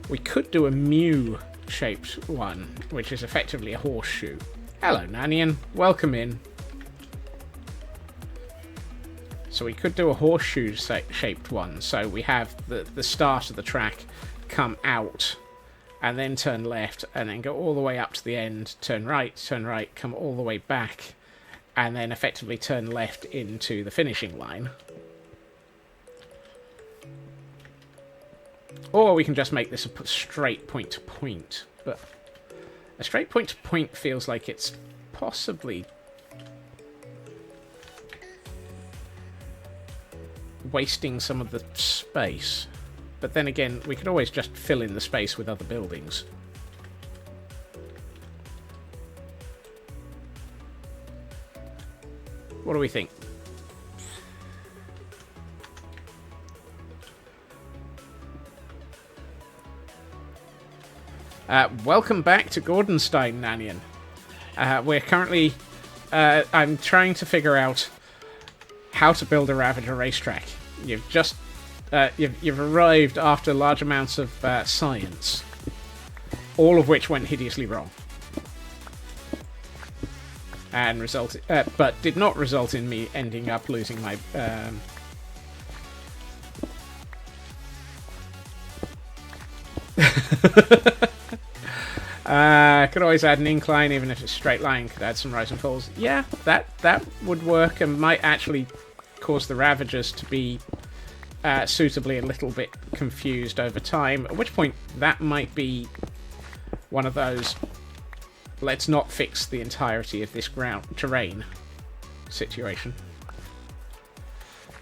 We could do a mu-shaped one, which is effectively a horseshoe. Hello, Nanian. Welcome in. So we could do a horseshoe-shaped one, so we have the start of the track come out, and then turn left, and then go all the way up to the end, turn right, come all the way back, and then effectively turn left into the finishing line. Or we can just make this a straight point-to-point, but a straight point-to-point feels like it's possibly wasting some of the space. But then again, we could always just fill in the space with other buildings. What do we think? Welcome back to Gordonstein, Nanian. We're currently... I'm trying to figure out how to build a Ravager racetrack. You've just... You've arrived after large amounts of science, all of which went hideously wrong, and but did not result in me ending up losing my. Could always add an incline, even if it's a straight line. Could add some rise and falls. Yeah, that would work, and might actually cause the Ravagers to be. Suitably a little bit confused over time, at which point that might be one of those let's not fix the entirety of this terrain situation.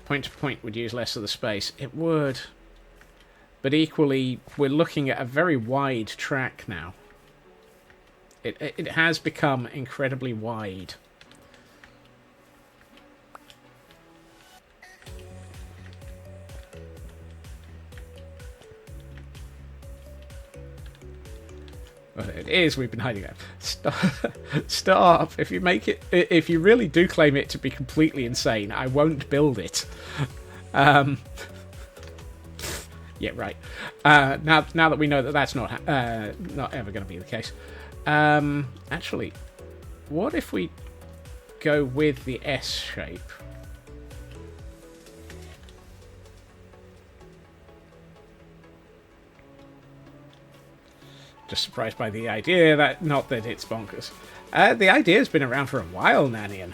Point to point would use less of the space. It would. But equally, we're looking at a very wide track now. It has become incredibly wide. Well, it is. We've been hiding it. Stop. If you make it, if you really do claim it to be completely insane, I won't build it. Yeah, right. Now that we know that that's not ever going to be the case. Actually, what if we go with the S shape? Just surprised by the idea, not that it's bonkers. The idea's been around for a while, Nanian.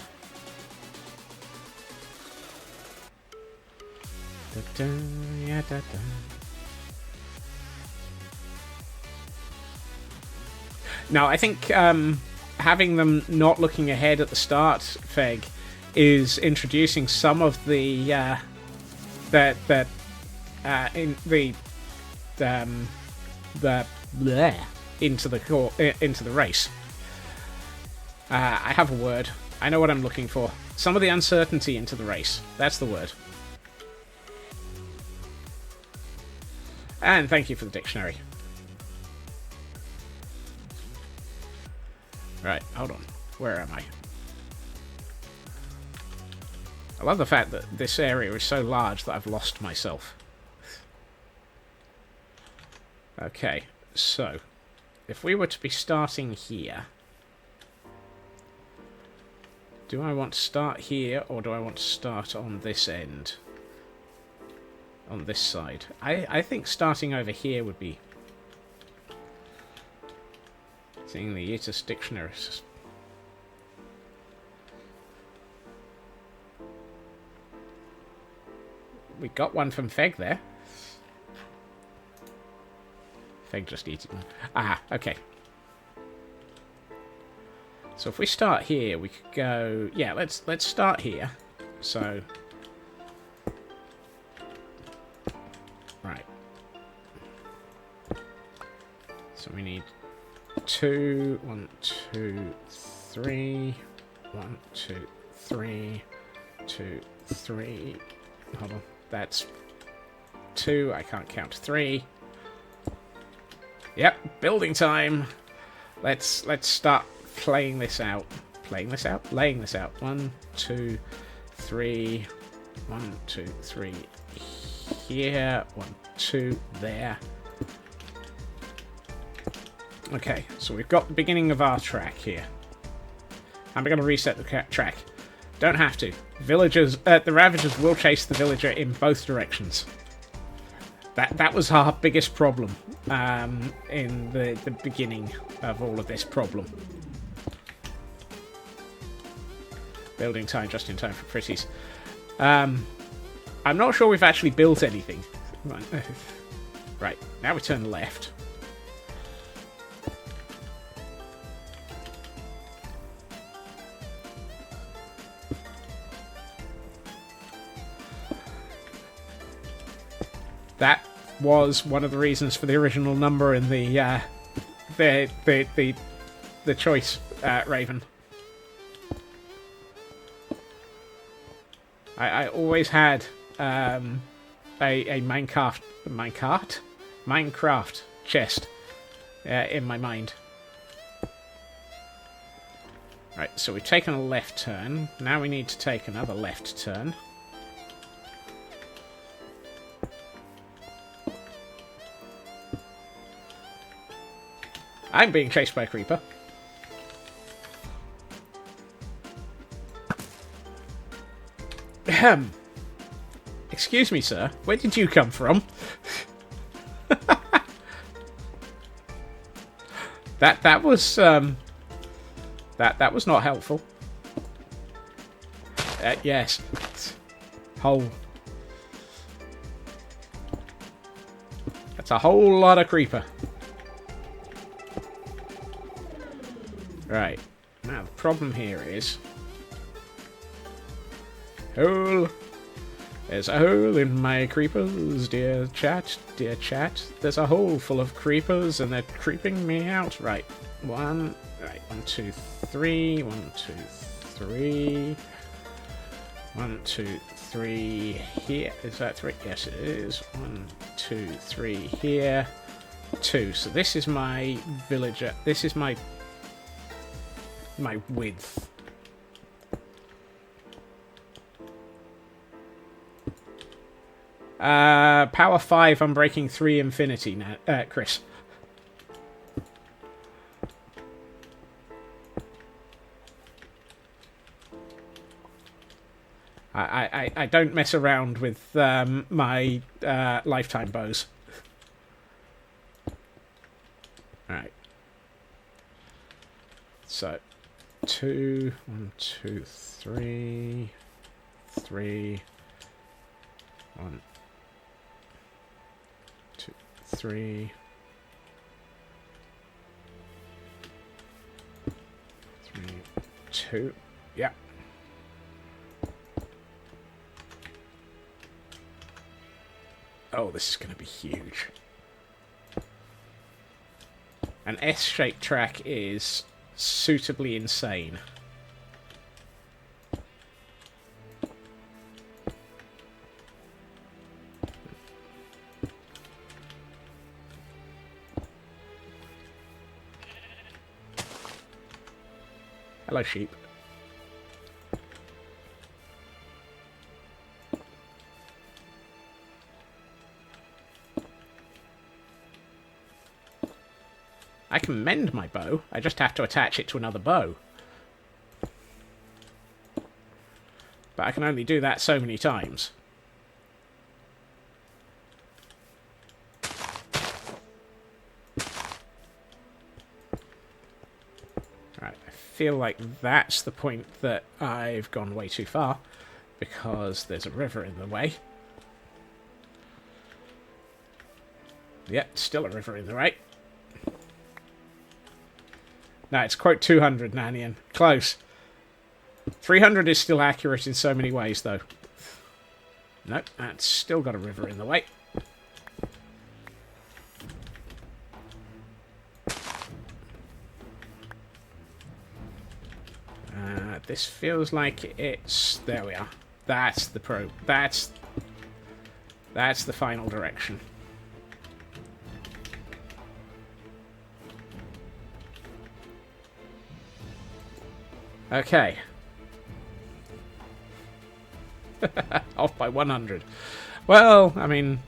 Now, I think having them not looking ahead at the start, Feg, is introducing some of the into the race. I have a word. I know what I'm looking for. Some of the uncertainty into the race. That's the word. And thank you for the dictionary. Right, hold on. Where am I? I love the fact that this area is so large that I've lost myself. Okay, so if we were to be starting here, do I want to start here or do I want to start on this end? on this side. I think starting over here would be... Seeing the Yetis dictionary. We got one from Feg there. Feg just eating one. Ah, okay. So if we start here, we could go... Yeah, let's start here. So... Right. So we need 2, 1, 2, 3, 1, 2, 3, 2, 3. Hold on. That's 2. I can't count 3. Yep, building time. Let's start playing this out. Playing this out? Laying this out. 1, 2, 3. 1, 2, 3. Here. 1, 2. There. Okay, so we've got the beginning of our track here. And we're going to reset the track. Don't have to. Villagers, the Ravagers will chase the villager in both directions. That was our biggest problem in the beginning of all of this problem. Building time just in time for pretties. I'm not sure we've actually built anything. Right, now we turn left. That was one of the reasons for the original number in the choice, Raven. I always had a Minecraft chest in my mind. Right, so we've taken a left turn. Now we need to take another left turn. I'm being chased by a creeper. Excuse me, sir. Where did you come from? that was that was not helpful. Yes. Hole. That's a whole lot of creeper. Right. Now, the problem here is... Hole! There's a hole in my creepers, dear chat, dear chat. There's a hole full of creepers and they're creeping me out. Right. 1, 2, 3. 1, 2, 3. 1, 2, 3 here. Is that 3? Yes, it is. 1, 2, 3 here. 2. So this is my villager. This is my width. Power 5, I'm breaking 3 infinity now, Chris. I don't mess around with my lifetime bows. Alright. So 2, 1, 2, 3, 3, 1, 2, 3, 3, 2. Yeah. Oh, this is going to be huge. An S-shaped track is suitably insane. Hello, sheep. I can mend my bow, I just have to attach it to another bow. But I can only do that so many times. Right, I feel like that's the point that I've gone way too far, because there's a river in the way. Yep, still a river in the way. No, it's quote 200, Nanian. Close. 300 is still accurate in so many ways, though. Nope, that's still got a river in the way. This feels like it's... There we are. That's the That's the final direction. Okay. Off by 100. Well, I mean,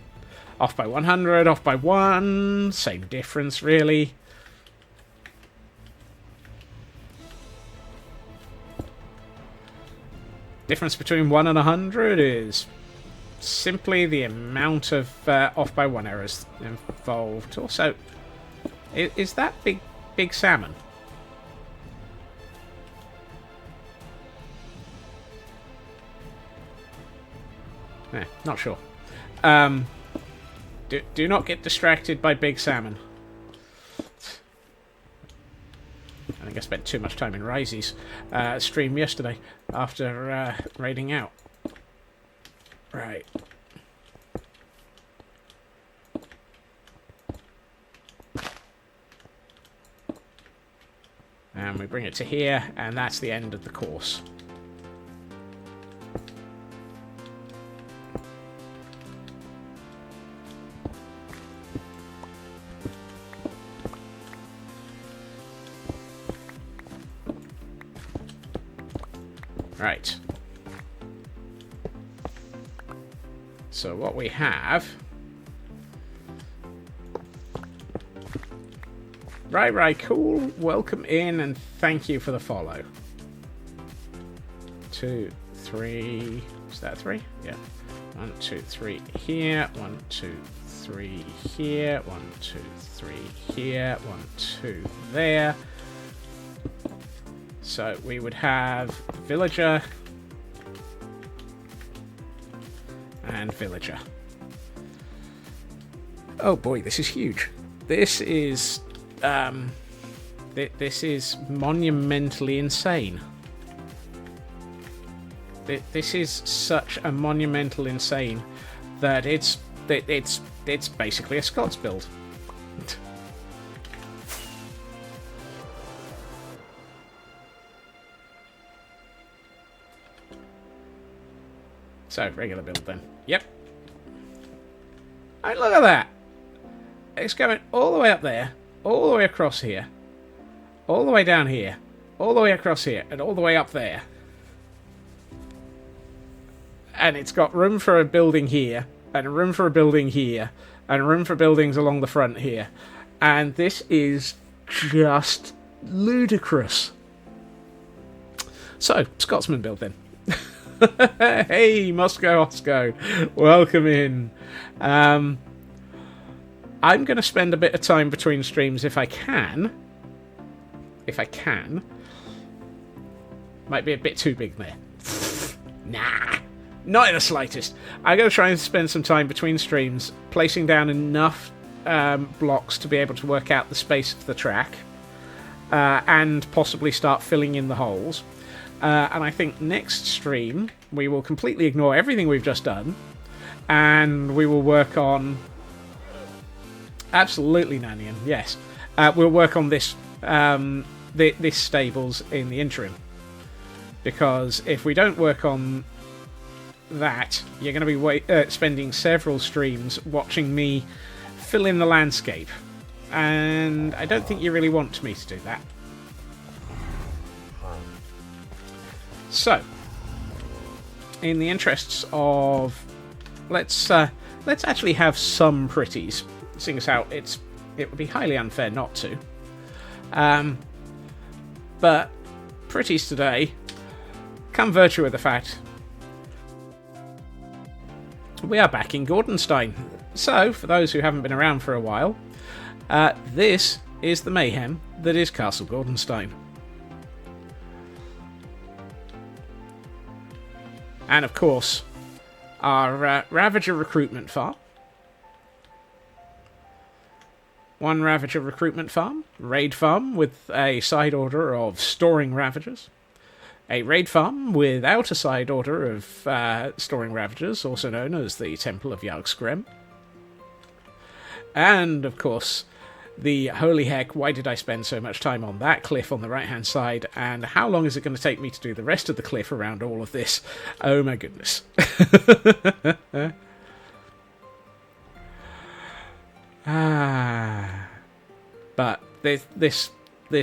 off by 100, off by 1, same difference, really. Difference between 1 and 100 is simply the amount of off by 1 errors involved. Also, is that big salmon? Not sure. Do not get distracted by big salmon. I think I spent too much time in Risey's stream yesterday after raiding out. Right. And we bring it to here, and that's the end of the course. Right. So what we have... Right, cool. Welcome in and thank you for the follow. 2, 3... Is that 3? Yeah. 1, 2, 3 here. 1, 2, 3 here. 1, 2, 3 here. 1, 2 there. So we would have villager and villager. Oh boy, this is huge. This is this is monumentally insane. This is such a monumental insane that it's basically a Scots build. So, regular build then. Yep. And look at that! It's going all the way up there, all the way across here, all the way down here, all the way across here, and all the way up there. And it's got room for a building here, and room for a building here, and room for buildings along the front here. And this is just ludicrous. So, Scotsman build then. Hey, Moscow, welcome in. I'm going to spend a bit of time between streams if I can. Might be a bit too big there. Nah, not in the slightest. I'm going to try and spend some time between streams placing down enough blocks to be able to work out the space of the track and possibly start filling in the holes. And I think next stream we will completely ignore everything we've just done, and we will work on... Absolutely, Nanian, yes. We'll work on this this stables in the interim. Because if we don't work on that, you're going to be spending several streams watching me fill in the landscape. And I don't think you really want me to do that. So, in the interests of... Let's actually have some pretties. Seeing as how it would be highly unfair not to. But pretties today come virtue of the fact we are back in Gordonstein. So, for those who haven't been around for a while, this is the mayhem that is Castle Gordonstein. And of course, our Ravager recruitment farm. One Ravager recruitment farm. Raid farm with a side order of storing Ravagers. A raid farm without a side order of storing Ravagers, also known as the Temple of Yargskrem. And, of course, the holy heck, why did I spend so much time on that cliff on the right-hand side, and how long is it going to take me to do the rest of the cliff around all of this? Oh my goodness. But this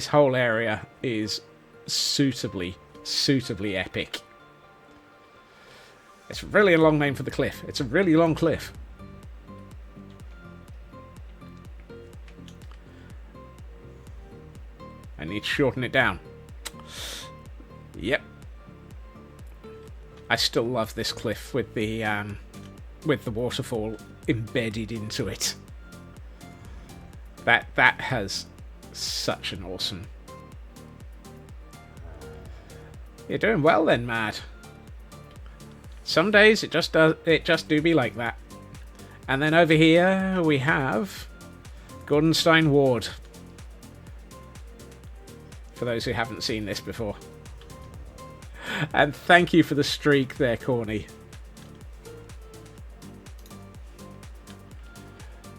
whole area is suitably epic. It's really a long name for the cliff. It's a really long cliff. I need to shorten it down. Yep. I still love this cliff with the waterfall embedded into it. That has such an awesome. You're doing well then, Mad. Some days it just do be like that. And then over here we have Gordonstein Ward. For those who haven't seen this before. And thank you for the streak there, Corny.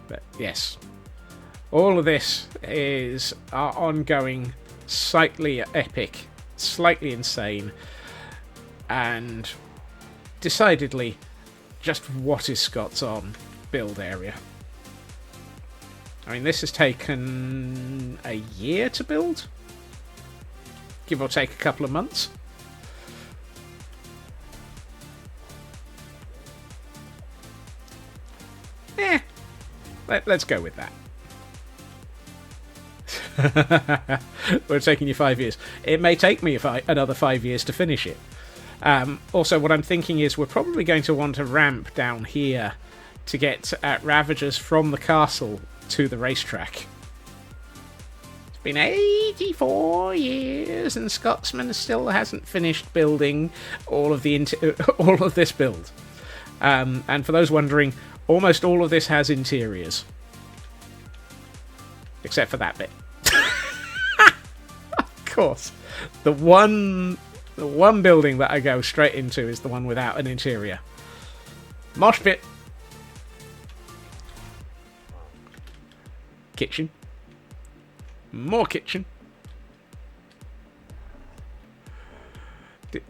But yes, all of this is our ongoing, slightly epic, slightly insane, and decidedly just what is Scott's on build area. I mean, this has taken a year to build, give or take a couple of months. Let's go with that. We're taking you 5 years. It may take me another 5 years to finish it. Also, what I'm thinking is we're probably going to want a ramp down here to get Ravagers from the castle to the racetrack. It's been 84 years and Scotsman still hasn't finished building all of all of this build. And for those wondering, almost all of this has interiors. Except for that bit. Of course. The one building that I go straight into is the one without an interior. Mosh pit. Kitchen. More kitchen.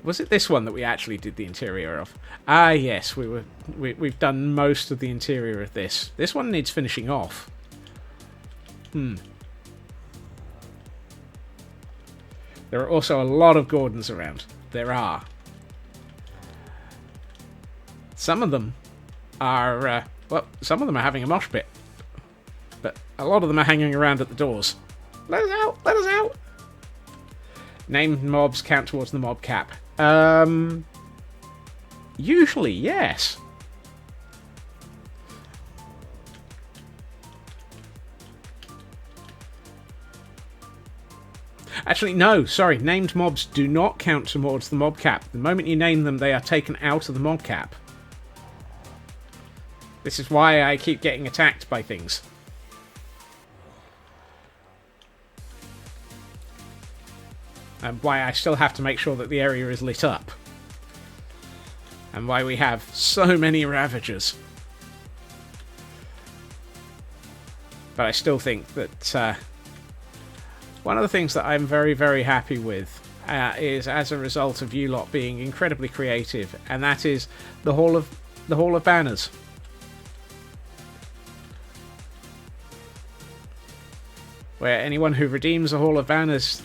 Was it this one that we actually did the interior of? Ah, yes, we've done most of the interior of this. This one needs finishing off. There are also a lot of Gordons around. There are. Some of them are, some of them are having a mosh pit. But a lot of them are hanging around at the doors. Let us out! Let us out! Named mobs count towards the mob cap. Usually, yes. Actually, no, sorry. Named mobs do not count towards the mob cap. The moment you name them, they are taken out of the mob cap. This is why I keep getting attacked by things. And why I still have to make sure that the area is lit up. And why we have so many Ravagers. But I still think that one of the things that I'm very, very happy with is as a result of you lot being incredibly creative, and that is the Hall of Banners. Where anyone who redeems a Hall of Banners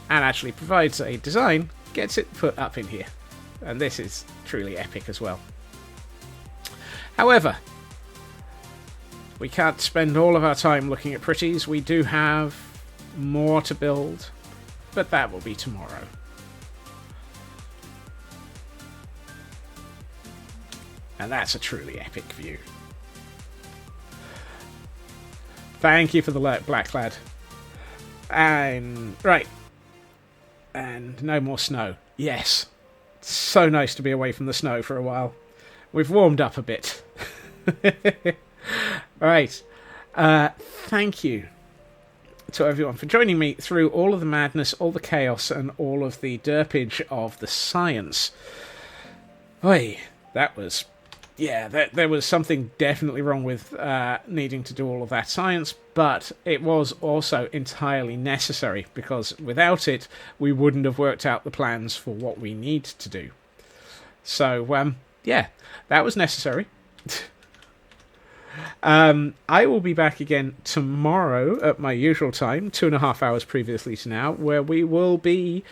and actually provides a design gets it put up in here. And this is truly epic as well. However, we can't spend all of our time looking at pretties. We do have more to build, but that will be tomorrow. And that's a truly epic view. Thank you for the lurk, Black Lad. And right. And no more snow. Yes. So nice to be away from the snow for a while. We've warmed up a bit. Right. Thank you to everyone for joining me through all of the madness, all the chaos, and all of the derpage of the science. Oi, that was... Yeah, there was something definitely wrong with needing to do all of that science, but it was also entirely necessary, because without it, we wouldn't have worked out the plans for what we need to do. So, yeah, that was necessary. I will be back again tomorrow at my usual time, 2.5 hours previously to now, where we will be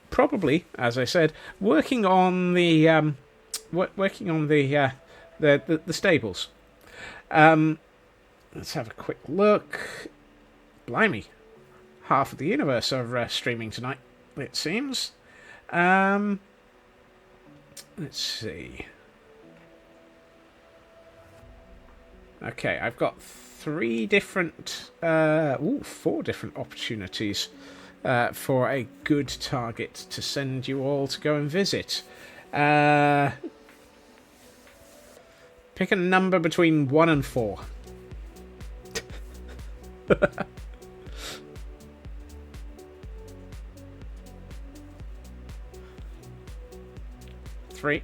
probably, as I said, working on the the stables. Let's have a quick look. Blimey, half of the universe are streaming tonight, it seems. Let's see. Okay, I've got 4 different opportunities for a good target to send you all to go and visit. Pick a number between 1 and 4. 3.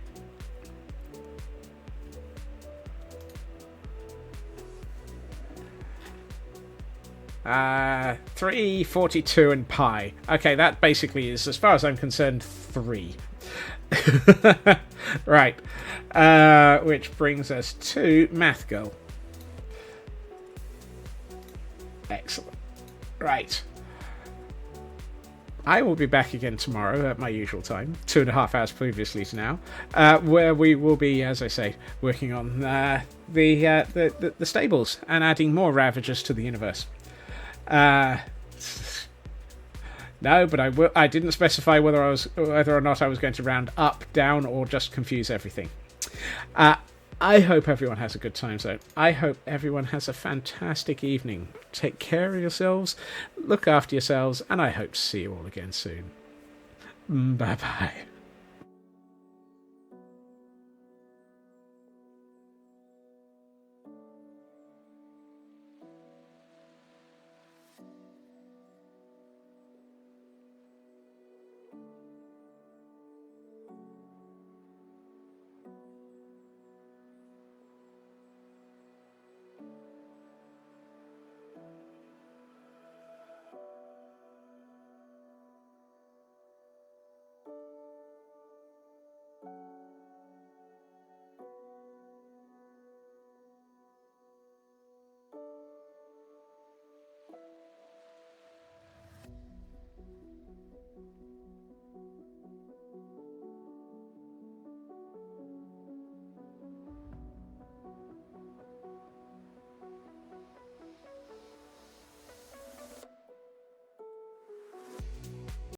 3, 42, and pi. Okay, that basically is, as far as I'm concerned, 3. Right. Which brings us to Math Girl. Excellent. Right. I will be back again tomorrow at my usual time, 2.5 hours previously to now, where we will be, as I say, working on the stables and adding more Ravagers to the universe. No, but I didn't specify whether or not I was going to round up, down, or just confuse everything. I hope everyone has a good time zone. I hope everyone has a fantastic evening. Take care of yourselves, look after yourselves, and I hope to see you all again soon. Bye-bye.